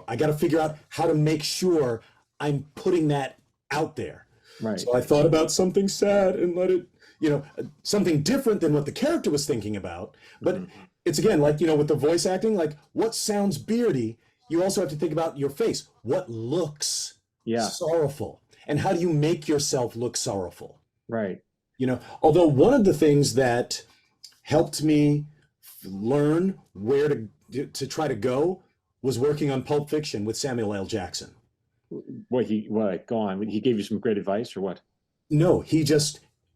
I got to figure out how to make sure I'm putting that out there. Right. So I thought about something sad and let it, something different than what the character was thinking about. But it's again, like, with the voice acting, like what sounds beardy, you also have to think about your face. What looks sorrowful? And how do you make yourself look sorrowful? Right. Although one of the things that helped me learn where to try to go was working on Pulp Fiction with Samuel L. Jackson. Go on. He gave you some great advice or what? No,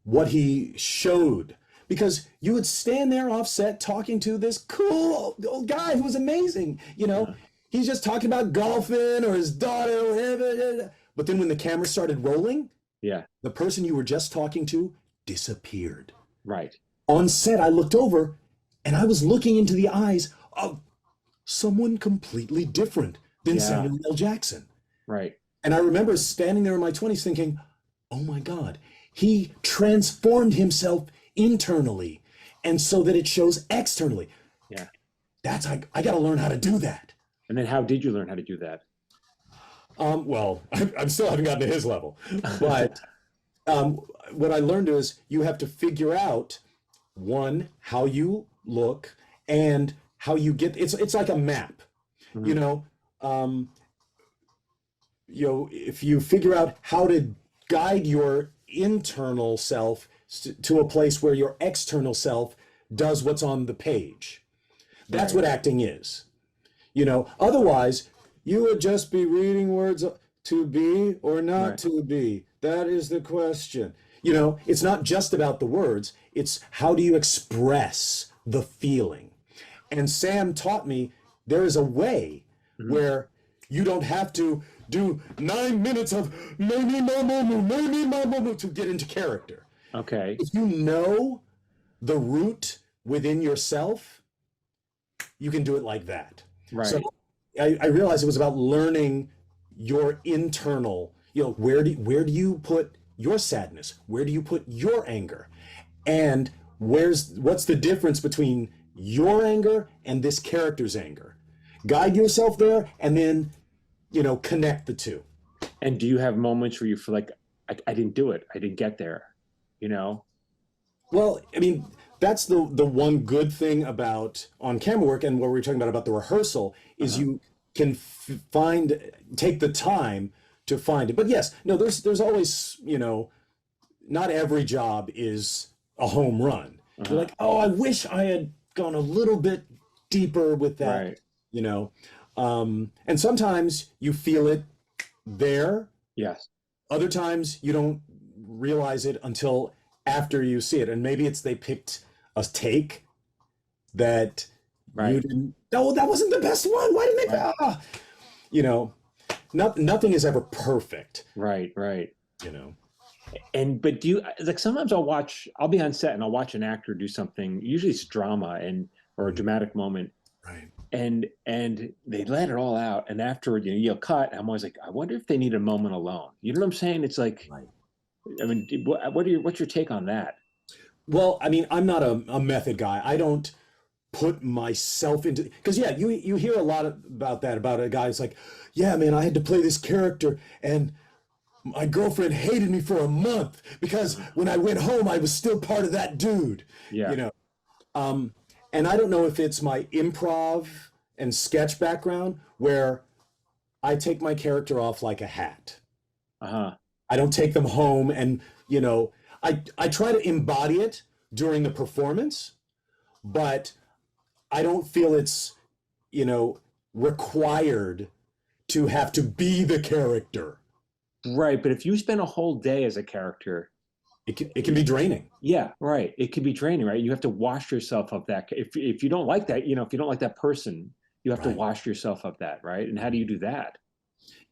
what he showed. Because you would stand there off set talking to this cool old guy who was amazing. He's just talking about golfing or his daughter or whatever. But then when the camera started rolling, the person you were just talking to disappeared. Right. On set, I looked over and I was looking into the eyes of someone completely different than Samuel L. Jackson. Right. And I remember standing there in my 20s thinking, oh my God, he transformed himself internally and so that it shows externally. Yeah. I got to learn how to do that. And then how did you learn how to do that? Well, I still haven't gotten to his level, but what I learned is you have to figure out, one, how you look and how you get, it's like a map, if you figure out how to guide your internal self to a place where your external self does what's on the page. That's what acting is. Otherwise you would just be reading words to be or not to be. That is the question. It's not just about the words, it's how do you express the feeling. And Sam taught me there is a way where you don't have to do 9 minutes of maybe to get into character. Okay. If you know the root within yourself, you can do it like that. Right. So I realized it was about learning your internal, where do you put your sadness? Where do you put your anger? And what's the difference between your anger and this character's anger? Guide yourself there, and then, connect the two. And do you have moments where you feel like, I didn't do it, I didn't get there, Well, I mean, that's the one good thing about on camera work, and what we were talking about the rehearsal is you can take the time to find it. But yes, no, there's always, not every job is a home run. You're like, oh, I wish I had gone a little bit deeper with that, and sometimes you feel it there. Yes. Other times you don't realize it until after you see it, and maybe it's they picked a take that you didn't. No, that wasn't the best one. Why didn't they? Nothing is ever perfect. Right. And but do you, like, sometimes I'll be on set and I'll watch an actor do something, usually it's drama or a dramatic moment. Right. And they let it all out. And afterward, you'll cut. I'm always like, I wonder if they need a moment alone. You know what I'm saying? It's like, I mean, what's your take on that? Well, I mean, I'm not a method guy. I don't put myself into, because you hear a lot about that, about a guy who's like, yeah, man, I had to play this character and my girlfriend hated me for a month because when I went home, I was still part of that dude. Yeah. And I don't know if it's my improv and sketch background where I take my character off like a hat. I don't take them home, and I try to embody it during the performance, but I don't feel it's required to have to be the character. Right, but if you spend a whole day as a character, it can be draining. Yeah, right. It can be draining, right? You have to wash yourself of that. If you don't like that, if you don't like that person, you have to wash yourself of that, right? And how do you do that?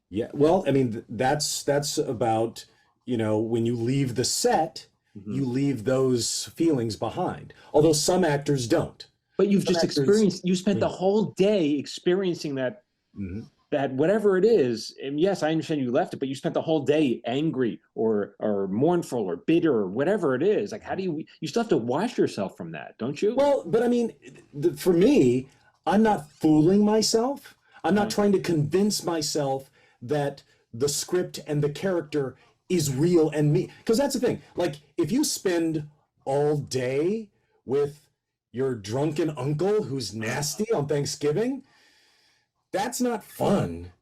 Yeah, well, I mean, that's about, when you leave the set, you leave those feelings behind. Although some actors don't. But you've just experienced, you spent the whole day experiencing that, that whatever it is, and yes, I understand you left it, but you spent the whole day angry or mournful or bitter or whatever it is. Like, how do you still have to wash yourself from that, don't you? Well, but I mean, for me, I'm not fooling myself. I'm not trying to convince myself that the script and the character is real and me. Because that's the thing. Like, if you spend all day with your drunken uncle who's nasty on Thanksgiving, that's not fun.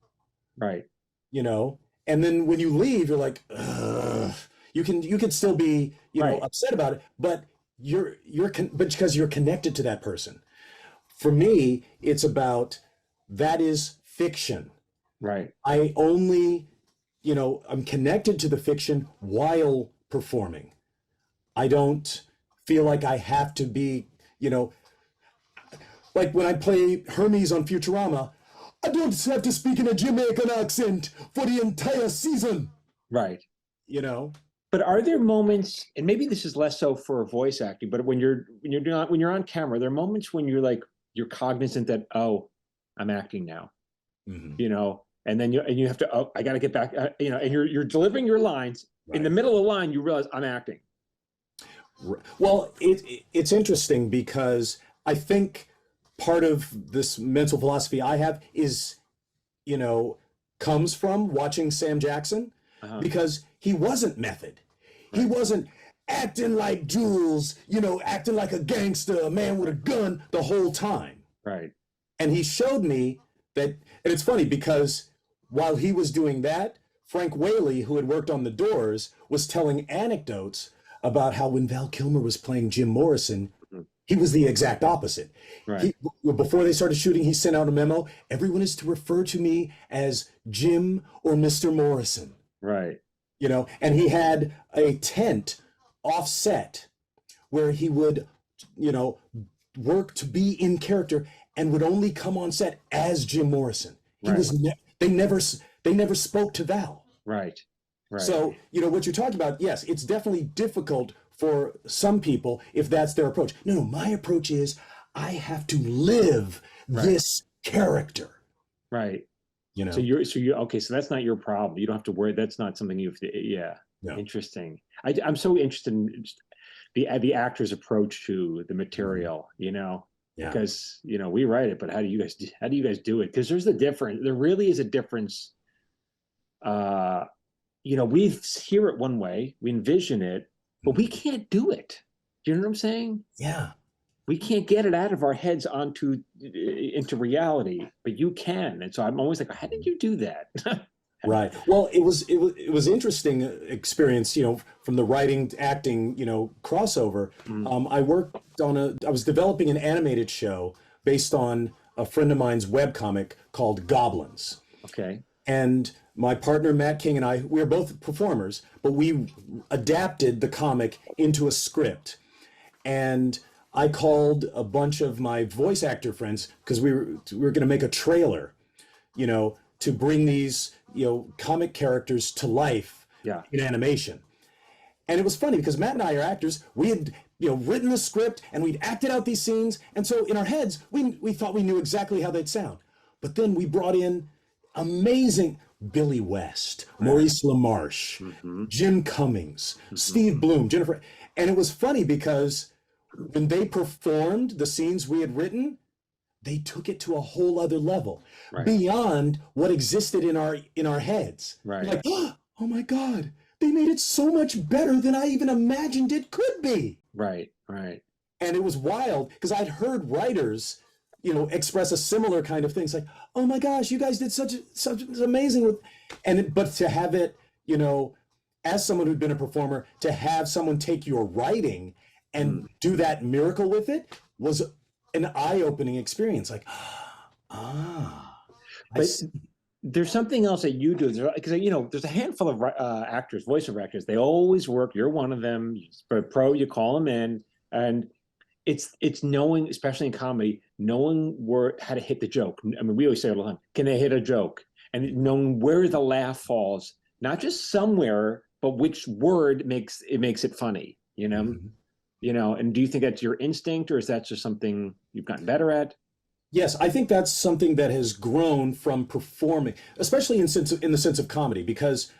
Right. And then when you leave, you're like, ugh. You can still be, upset about it, but but because you're connected to that person. For me, it's about, that is fiction. Right. I only, I'm connected to the fiction while performing. I don't feel like I have to be, like when I play Hermes on Futurama, I don't have to speak in a Jamaican accent for the entire season. Right. But are there moments, and maybe this is less so for voice acting, but when you're on camera, there are moments when you're cognizant that, oh, I'm acting now, and then you have to, oh, I got to get back, and you're delivering your lines. In the middle of the line, you realize I'm acting. Well, it's interesting because I think part of this mental philosophy I have is, comes from watching Sam Jackson, because he wasn't method. Right. He wasn't acting like Jules, acting like a gangster, a man with a gun the whole time. Right. And he showed me that, and it's funny because while he was doing that, Frank Whaley, who had worked on The Doors, was telling anecdotes about how when Val Kilmer was playing Jim Morrison, he was the exact opposite. Right. Before they started shooting, he sent out a memo. Everyone is to refer to me as Jim or Mr. Morrison. Right. And he had a tent offset where he would, work to be in character and would only come on set as Jim Morrison. He was they never spoke to Val. Right. Right. So, what you're talking about, yes, it's definitely difficult for some people if that's their approach. No, my approach is I have to live this character. Right. So you're okay. So that's not your problem. You don't have to worry. That's not something you have to. Yeah. No. Interesting. I'm so interested in the actor's approach to the material, you know, Yeah. because, you know, we write it, but how do you guys do it? Because there's a difference. There really is a difference. You know, we hear it one way, we envision it, but we can't do it. Do you know what I'm saying? Yeah. We can't get it out of our heads into reality, but you can. And so I'm always like, how did you do that? Right. Well, it was interesting experience, you know, from the writing, acting, you know, crossover. I was developing an animated show based on a friend of mine's webcomic called Goblins. Okay. And my partner, Matt King, and I, we were both performers, but we adapted the comic into a script. And I called a bunch of my voice actor friends because we were going to make a trailer, you know, to bring these, you know, comic characters to life in animation. And it was funny because Matt and I are actors. We had, you know, written the script and we'd acted out these scenes. And so in our heads, we thought we knew exactly how they'd sound. But then we brought in amazing Billy West, Maurice LaMarche, Jim Cummings, Steve Bloom, Jennifer. And it was funny because when they performed the scenes we had written, they took it to a whole other level beyond what existed in our heads. Right. Like, oh my God, they made it so much better than I even imagined it could be. Right. Right. And it was wild because I'd heard writers, you know, express a similar kind of thing. It's like, oh my gosh, you guys did such amazing with, but to have it, you know, as someone who'd been a performer, to have someone take your writing and do that miracle with it was an eye-opening experience. Like, but there's something else that you do, because, you know, there's a handful of actors, voiceover actors. They always work. You're one of them. For a pro, you call them in, and it's knowing, especially in comedy, knowing how to hit the joke. I mean, we always say all the time, can they hit a joke? And knowing where the laugh falls, not just somewhere, but which word makes it funny. You know. You know, and do you think that's your instinct, or is that just something you've gotten better at? Yes, I think that's something that has grown from performing, especially in the sense of comedy, because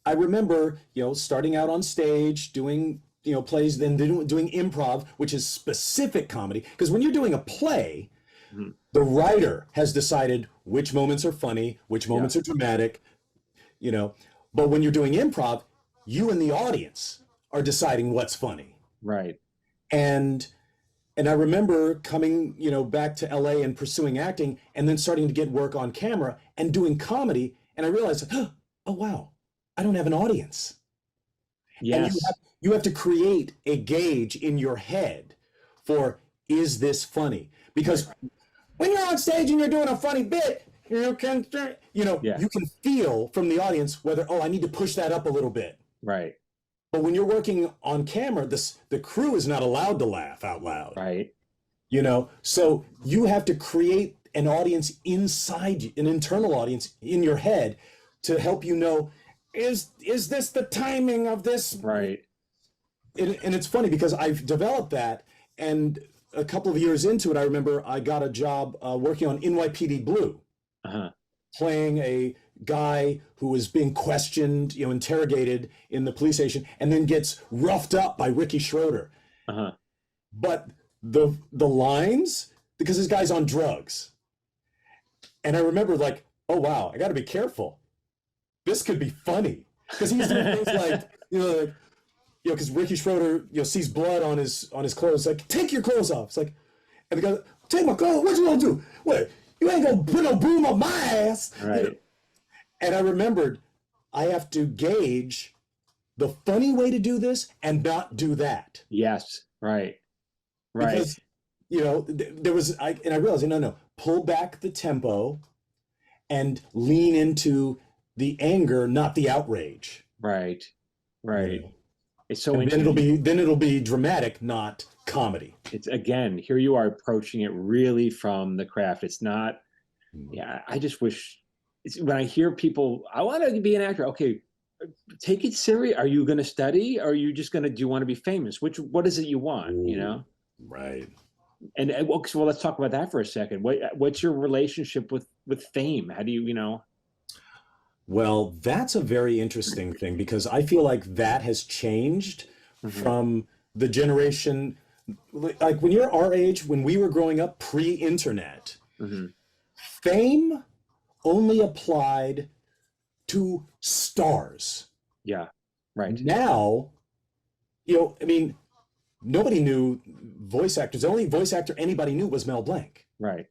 I remember, you know, starting out on stage, doing, you know, plays, then doing improv, which is specific comedy. Because when you're doing a play, the writer has decided which moments are funny, which moments are dramatic, you know. But when you're doing improv, you and the audience are deciding what's funny. Right. And I remember coming, you know, back to LA and pursuing acting and then starting to get work on camera and doing comedy. And I realized, oh, wow, I don't have an audience. Yes. And you have to create a gauge in your head for, is this funny? Because when you're on stage and you're doing a funny bit, you can feel from the audience whether, oh, I need to push that up a little bit. Right. But when you're working on camera, the crew is not allowed to laugh out loud. Right. You know, so you have to create an audience inside you, an internal audience in your head to help you know, is this the timing of this? Right. And it's funny because I've developed that, and a couple of years into it, I remember I got a job working on NYPD Blue, playing a guy who was being questioned, you know, interrogated in the police station, and then gets roughed up by Ricky Schroeder. But the lines, because this guy's on drugs, and I remember like, oh wow, I got to be careful. This could be funny because he's doing things like, because Ricky Schroeder, you know, sees blood on his clothes, like, take your clothes off. It's like, and the guy, take my clothes. What you gonna do? What? You ain't gonna put no broom on my ass. Right. You know? And I remembered I have to gauge the funny way to do this and not do that. Yes. Right. Right. Because, you know, I realized, no, pull back the tempo and lean into the anger, not the outrage. Right. Right. You know? It's so and then it'll be dramatic, not comedy. It's, again, here you are approaching it really from the craft. It's not, I just wish, when I hear people, I want to be an actor. Okay, take it serious. Are you going to study? Or are you just going to, do you want to be famous? What is it you want, you know? Right. And well, let's talk about that for a second. What's your relationship with fame? How do you, you know? Well, that's a very interesting thing because I feel like that has changed from the generation, like when you're our age, when we were growing up pre-internet, fame only applied to stars. Yeah. Right. Now, you know, I mean, nobody knew voice actors. The only voice actor anybody knew was Mel Blanc. Right.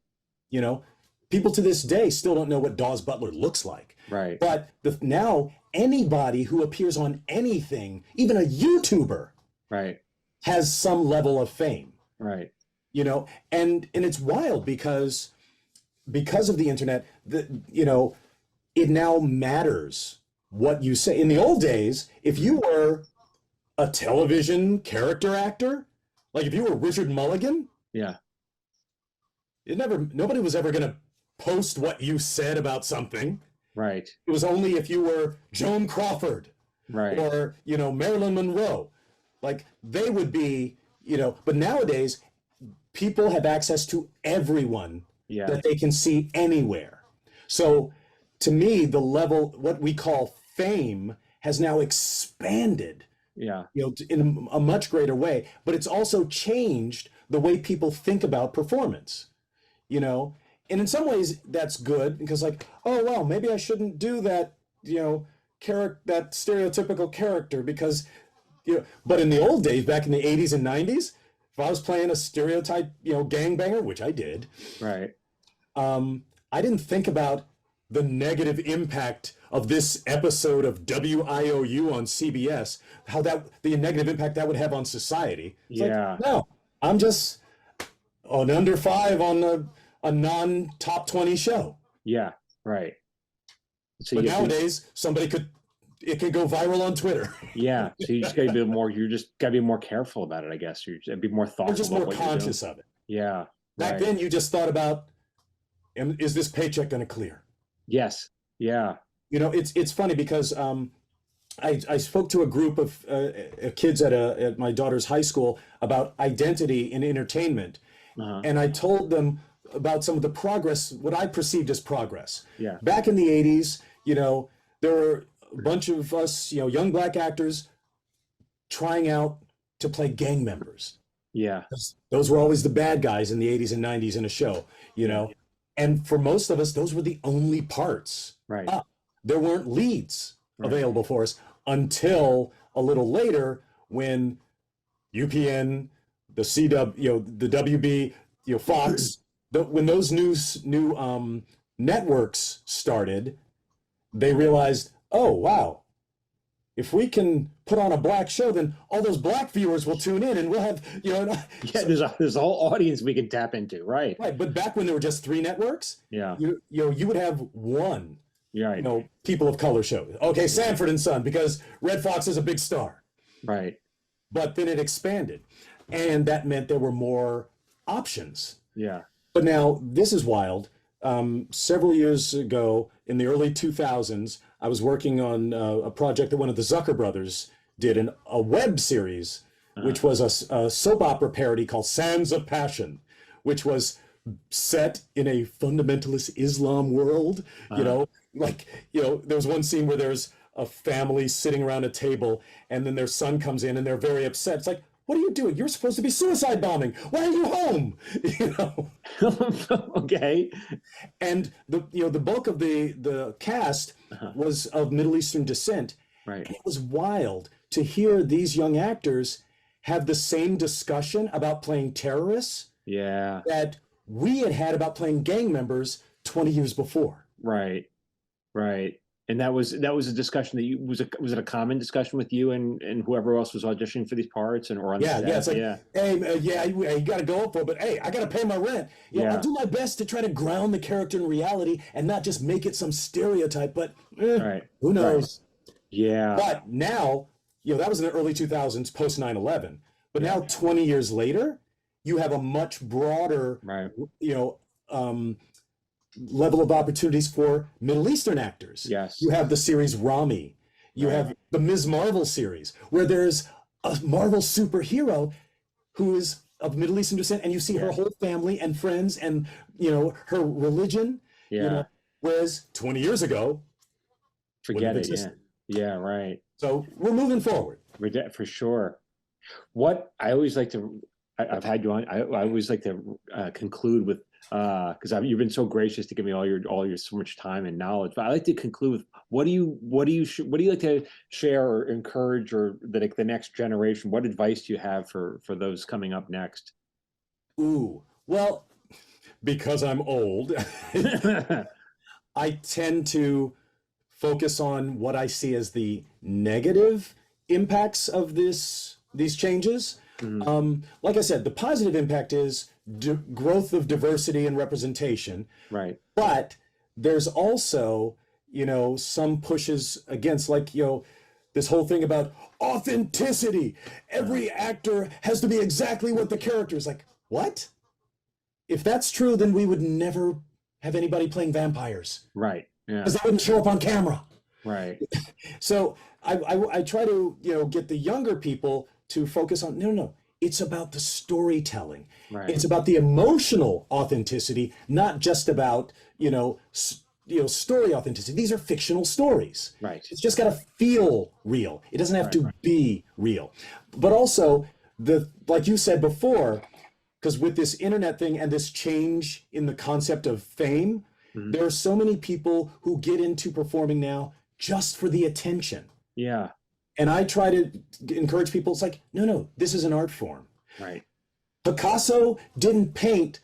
You know, people to this day still don't know what Dawes Butler looks like. Right. But now anybody who appears on anything, even a YouTuber, Right. has some level of fame. Right. You know, and it's wild because of the internet, you know, it now matters what you say. In the old days, if you were a television character actor, like if you were Richard Mulligan, Yeah. nobody was ever going to post what you said about something. Right. It was only if you were Joan Crawford, Right. or, you know, Marilyn Monroe, like they would be, you know, but nowadays people have access to everyone Yeah. that they can see anywhere. So to me, the level, what we call fame, has now expanded, Yeah. you know, in a much greater way, but it's also changed the way people think about performance, you know, and in some ways that's good because, like, oh, well, maybe I shouldn't do that, you know, that stereotypical character because, you know, but in the old days, back in the 80s and 90s, if I was playing a stereotype, you know, gangbanger, which I did, Right. I didn't think about the negative impact of this episode of WIOU on CBS, the negative impact that would have on society. It's Yeah. like, no, I'm just an under 5 on a non-top 20 show. Yeah. Right. So But you have to- nowadays, it could go viral on Twitter. yeah. So you just gotta be more. You just gotta be more careful about it, I guess. You be more thoughtful. Or just about more what you're doing. conscious of it. Yeah. Back Right. then, you just thought about, is this paycheck going to clear? Yes. Yeah. You know, it's funny because I spoke to a group of kids at my daughter's high school about identity in entertainment, and I told them about some of the progress, what I perceived as progress. Yeah. Back in the 80s, you know, there were a bunch of us, you know, young black actors trying out to play gang members. Yeah. Those were always the bad guys in the 80s and 90s in a show, you know. And for most of us, those were the only parts. Right. There weren't leads available for us until a little later when UPN, the CW, you know, the WB, you know, Fox, when those new networks started, they realized, oh, wow, if we can put on a black show, then all those black viewers will tune in and we'll have, you know. Yeah, there's a whole audience we can tap into, right? Right, but back when there were just 3 networks, Yeah. you know, you would have one, Right. you know, people of color show. Okay, Sanford and Son, because Red Fox is a big star. Right. But then it expanded, and that meant there were more options. Yeah. But now this is wild. Several years ago, in the early 2000s, I was working on a project that one of the Zucker brothers did, a web series, which was a soap opera parody called Sands of Passion, which was set in a fundamentalist Islam world. You know, like, you know, there was one scene where there's a family sitting around a table, and then their son comes in, and they're very upset. It's like, what are you doing? You're supposed to be suicide bombing. Why are you home? You know. Okay. And the bulk of the cast was of Middle Eastern descent. Right. And it was wild to hear these young actors have the same discussion about playing terrorists Yeah. that we had about playing gang members 20 years before. Right. Right. And that was a discussion that was it a common discussion with you and whoever else was auditioning for these parts or on the set? It's like, hey, you got to go up for it, but hey, I got to pay my rent. You know, I'll do my best to try to ground the character in reality and not just make it some stereotype, but who knows? Right. Yeah. But now, you know, that was in the early 2000s, post 9/11. But now, 20 years later, you have a much broader, you know, level of opportunities for Middle Eastern actors. Yes. You have the series Rami. You have the Ms. Marvel series, where there's a Marvel superhero who is of Middle Eastern descent, and you see her whole family and friends and, you know, her religion. Yeah. You know, whereas 20 years ago, forget it. Yeah. Yeah. Right. So we're moving forward. For sure. What I always like to, I've had you on. I always like to conclude with, because you've been so gracious to give me all your so much time and knowledge. But I like to conclude with, what do you like to share or encourage, or the next generation? What advice do you have for those coming up next? Ooh, well, because I'm old, I tend to focus on what I see as the negative impacts of these changes. Like I said, the positive impact is growth of diversity and representation. Right. But there's also, some pushes against, like, this whole thing about authenticity. Every actor has to be exactly what the character is. Like, what? If that's true, then we would never have anybody playing vampires. Right. Yeah. Because they wouldn't show up on camera. Right. So I try to, get the younger people to focus on, no, it's about the storytelling. Right. It's about the emotional authenticity, not just about, story authenticity. These are fictional stories. Right. It's just got to feel real. It doesn't have to be real. But also, like you said before, because with this internet thing and this change in the concept of fame, there are so many people who get into performing now just for the attention. Yeah. And I try to encourage people, it's like, no, this is an art form. Right. Picasso didn't paint.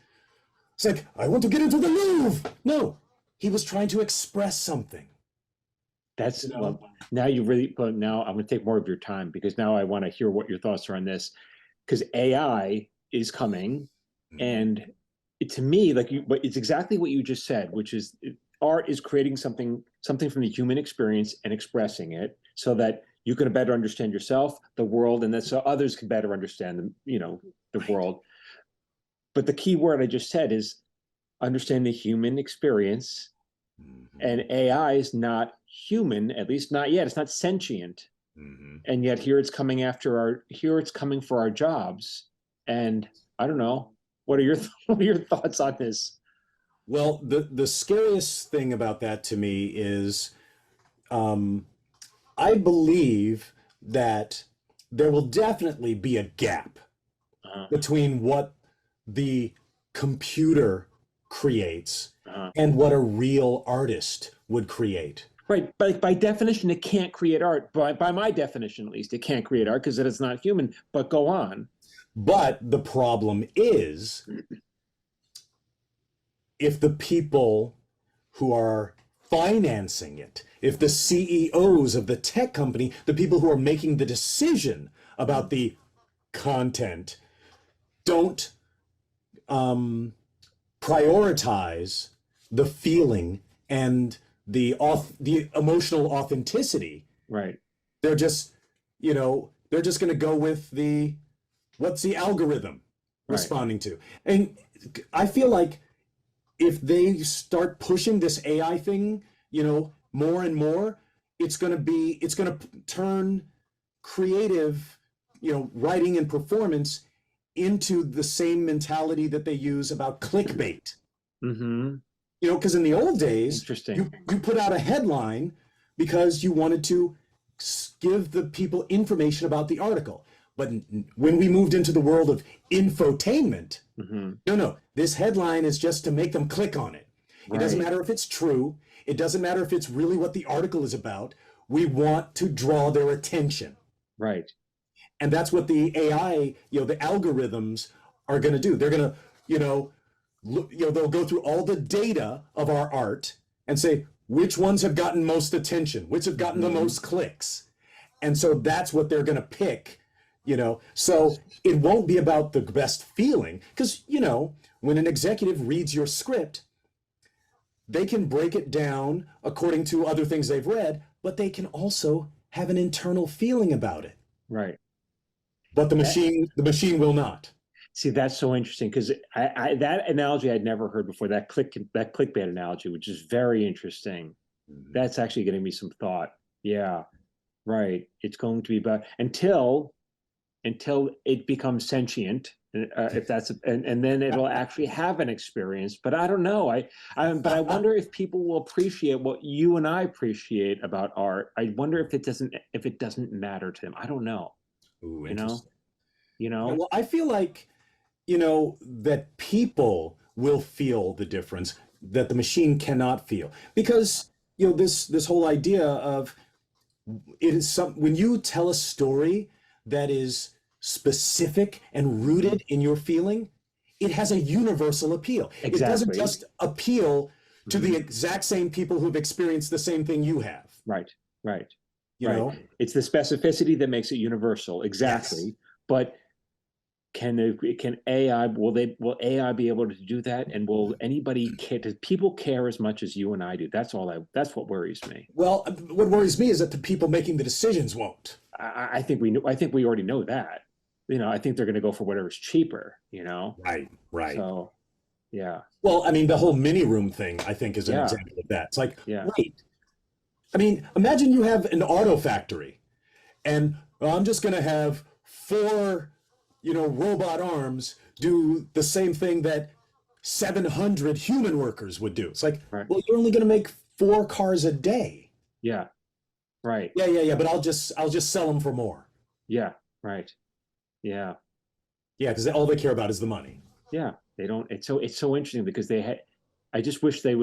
It's like, I want to get into the Louvre. No, he was trying to express something. That's well, now you really, but now I'm going to take more of your time, because now I want to hear what your thoughts are on this, because AI is coming, and to me, but it's exactly what you just said, which is art is creating something from the human experience and expressing it so that you can better understand yourself, the world, and that so others can better understand the world. But the key word I just said is understand the human experience, and AI is not human, at least not yet. It's not sentient, and yet here it's coming for our jobs. And I don't know, what are your thoughts on this? Well, the scariest thing about that to me is, I believe that there will definitely be a gap between what the computer creates and what a real artist would create. Right, but by definition, it can't create art. By my definition, at least, it can't create art because it is not human. But go on. But the problem is, if the people who are financing it, if the CEOs of the tech company, the people who are making the decision about the content, don't prioritize the feeling and the emotional authenticity, right? They're just going to go with what's the algorithm responding to. And I feel like if they start pushing this AI thing, more and more, it's going to turn creative, writing and performance into the same mentality that they use about clickbait. Because in the old days, you put out a headline because you wanted to give the people information about the article. But when we moved into the world of infotainment, no, this headline is just to make them click on it. It doesn't matter if it's true. It doesn't matter if it's really what the article is about. We want to draw their attention. Right. And that's what the AI, the algorithms are going to do. They're going to, they'll go through all the data of our art and say, which ones have gotten most attention, which have gotten the most clicks. And so that's what they're going to pick. So it won't be about the best feeling, because, when an executive reads your script, they can break it down according to other things they've read, but they can also have an internal feeling about it. Right. But the machine will not. See, that's so interesting, because that analogy I'd never heard before, that clickbait analogy, which is very interesting. That's actually getting me some thought. Yeah, right. It's going to be about until it becomes sentient, if that's and then it'll actually have an experience. But I don't know. But I wonder if people will appreciate what you and I appreciate about art. I wonder if it doesn't matter to them. I don't know. Ooh, you know. you know? Well, I feel like, that people will feel the difference that the machine cannot feel. Because, this whole idea of when you tell a story that is specific and rooted in your feeling, it has a universal appeal. It doesn't Exactly. just appeal to the exact same people who've experienced the same thing you have. Right, right, You right. know? It's the specificity that makes it universal. Exactly. Yes. But can AI, will AI be able to do that? And will anybody care? Does people care as much as you and I do? That's what worries me. Well, what worries me is that the people making the decisions won't. I think I think we already know that. I think they're going to go for whatever's cheaper, Right, right. So, yeah. Well, I mean, the whole mini room thing, I think, is an Yeah. example of that. It's like, Yeah. wait. I mean, imagine you have an auto factory, and I'm just going to have 4, robot arms do the same thing that 700 human workers would do. It's like, Right. well, you're only going to make 4 cars a day. Yeah. Right. Yeah. But I'll just sell them for more. Yeah. Right. Yeah. Yeah, because all they care about is the money. Yeah. They don't. It's so interesting because I just wish I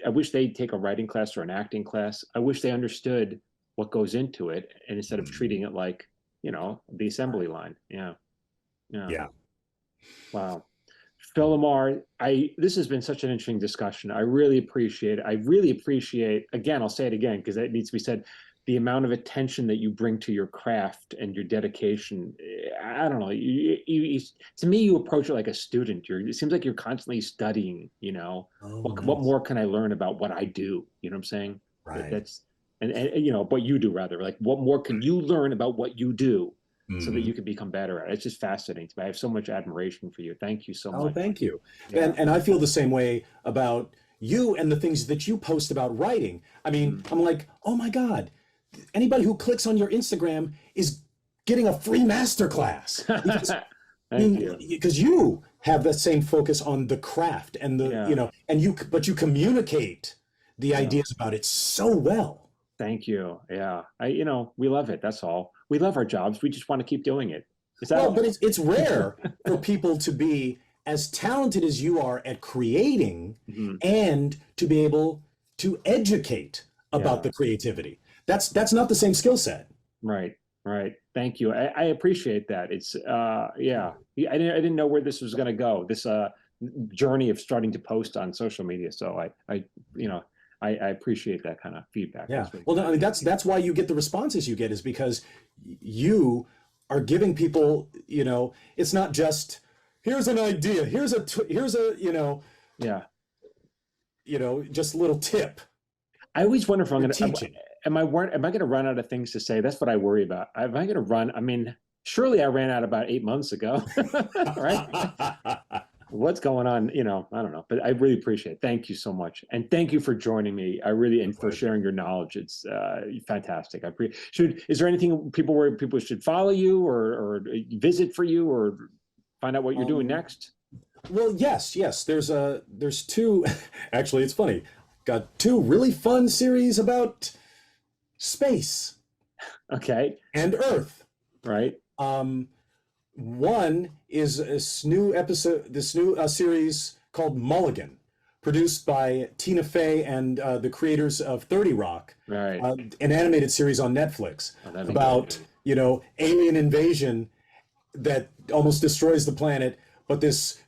wish they'd take a writing class or an acting class. I wish they understood what goes into it, and instead of treating it like, the assembly line. Yeah. Yeah. Wow. Phil LaMarr, this has been such an interesting discussion. I really appreciate it. I really appreciate, again, I'll say it again because it needs to be said, the amount of attention that you bring to your craft and your dedication. I don't know. To me, you approach it like a student. It seems like you're constantly studying, Oh, what more can I learn about what I do? You know what I'm saying? Right. That's, and what you do rather, like what more can you learn about what you do so that you can become better at it? It's just fascinating to me. I have so much admiration for you. Thank you so much. Oh, thank you. Yeah. And I feel the same way about you and the things that you post about writing. I mean, I'm like, oh my God, anybody who clicks on your Instagram is getting a free masterclass. Thank you. Because you have that same focus on the craft and but you communicate the ideas about it so well. Thank you. Yeah. We love it. That's all. We love our jobs. We just want to keep doing it. But it's rare for people to be as talented as you are at creating and to be able to educate about the creativity. That's not the same skill set. Right. Right. Thank you. I appreciate that. It's yeah. I didn't know where this was going to go. This journey of starting to post on social media. So I appreciate that kind of feedback. Yeah. Well, I mean, that's why you get the responses you get, is because you are giving people, it's not just here's an idea, here's a just a little tip. I always wonder if I'm going to am I going to run out of things to say? That's what I worry about. Am I going to run? I mean, surely I ran out about 8 months ago, right? What's going on? I don't know, but I really appreciate it. Thank you so much. And thank you for joining me. And for sharing your knowledge. It's fantastic. Is there anything where people should follow you or visit for you or find out what you're doing next? Well, yes. There's 2, actually, it's funny. Got 2 really fun series about space. Okay. And Earth. Right. One is this new series called Mulligan, produced by Tina Fey and the creators of 30 Rock. Right. An animated series on Netflix about, alien invasion that almost destroys the planet, but this,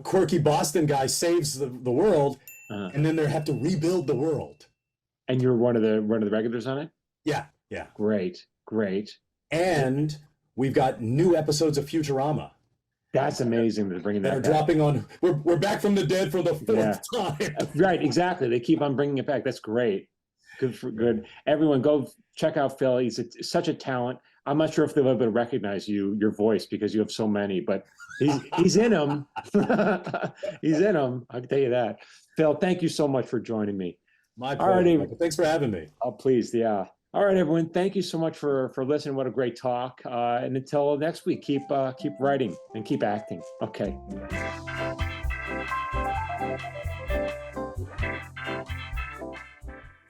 quirky Boston guy saves the world, and then they have to rebuild the world. And you're one of the regulars on it? Yeah. Great. And we've got new episodes of Futurama. That's amazing. They're bringing that back. Dropping on. We're back from the dead for the 4th time. Right, exactly. They keep on bringing it back. That's great. Good. Everyone, go check out Phil. He's such a talent. I'm not sure if they'll be able to recognize your voice because you have so many, but he's in them. He's in them. I can tell you that. Phil, thank you so much for joining me. My pleasure. Michael. Thanks for having me. Oh, please. Yeah. All right, everyone. Thank you so much for listening. What a great talk. And until next week, keep writing and keep acting. Okay.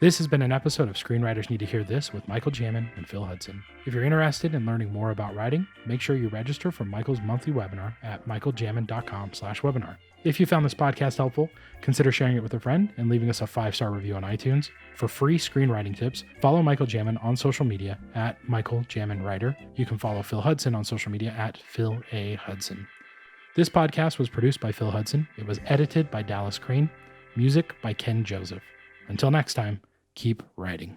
This has been an episode of Screenwriters Need to Hear This with Michael Jamin and Phil Hudson. If you're interested in learning more about writing, make sure you register for Michael's monthly webinar at michaeljamin.com/webinar. If you found this podcast helpful, consider sharing it with a friend and leaving us a 5-star review on iTunes. For free screenwriting tips, follow Michael Jamin on social media at Michael Jamin Writer. You can follow Phil Hudson on social media at Phil A. Hudson. This podcast was produced by Phil Hudson. It was edited by Dallas Crane. Music by Ken Joseph. Until next time, keep writing.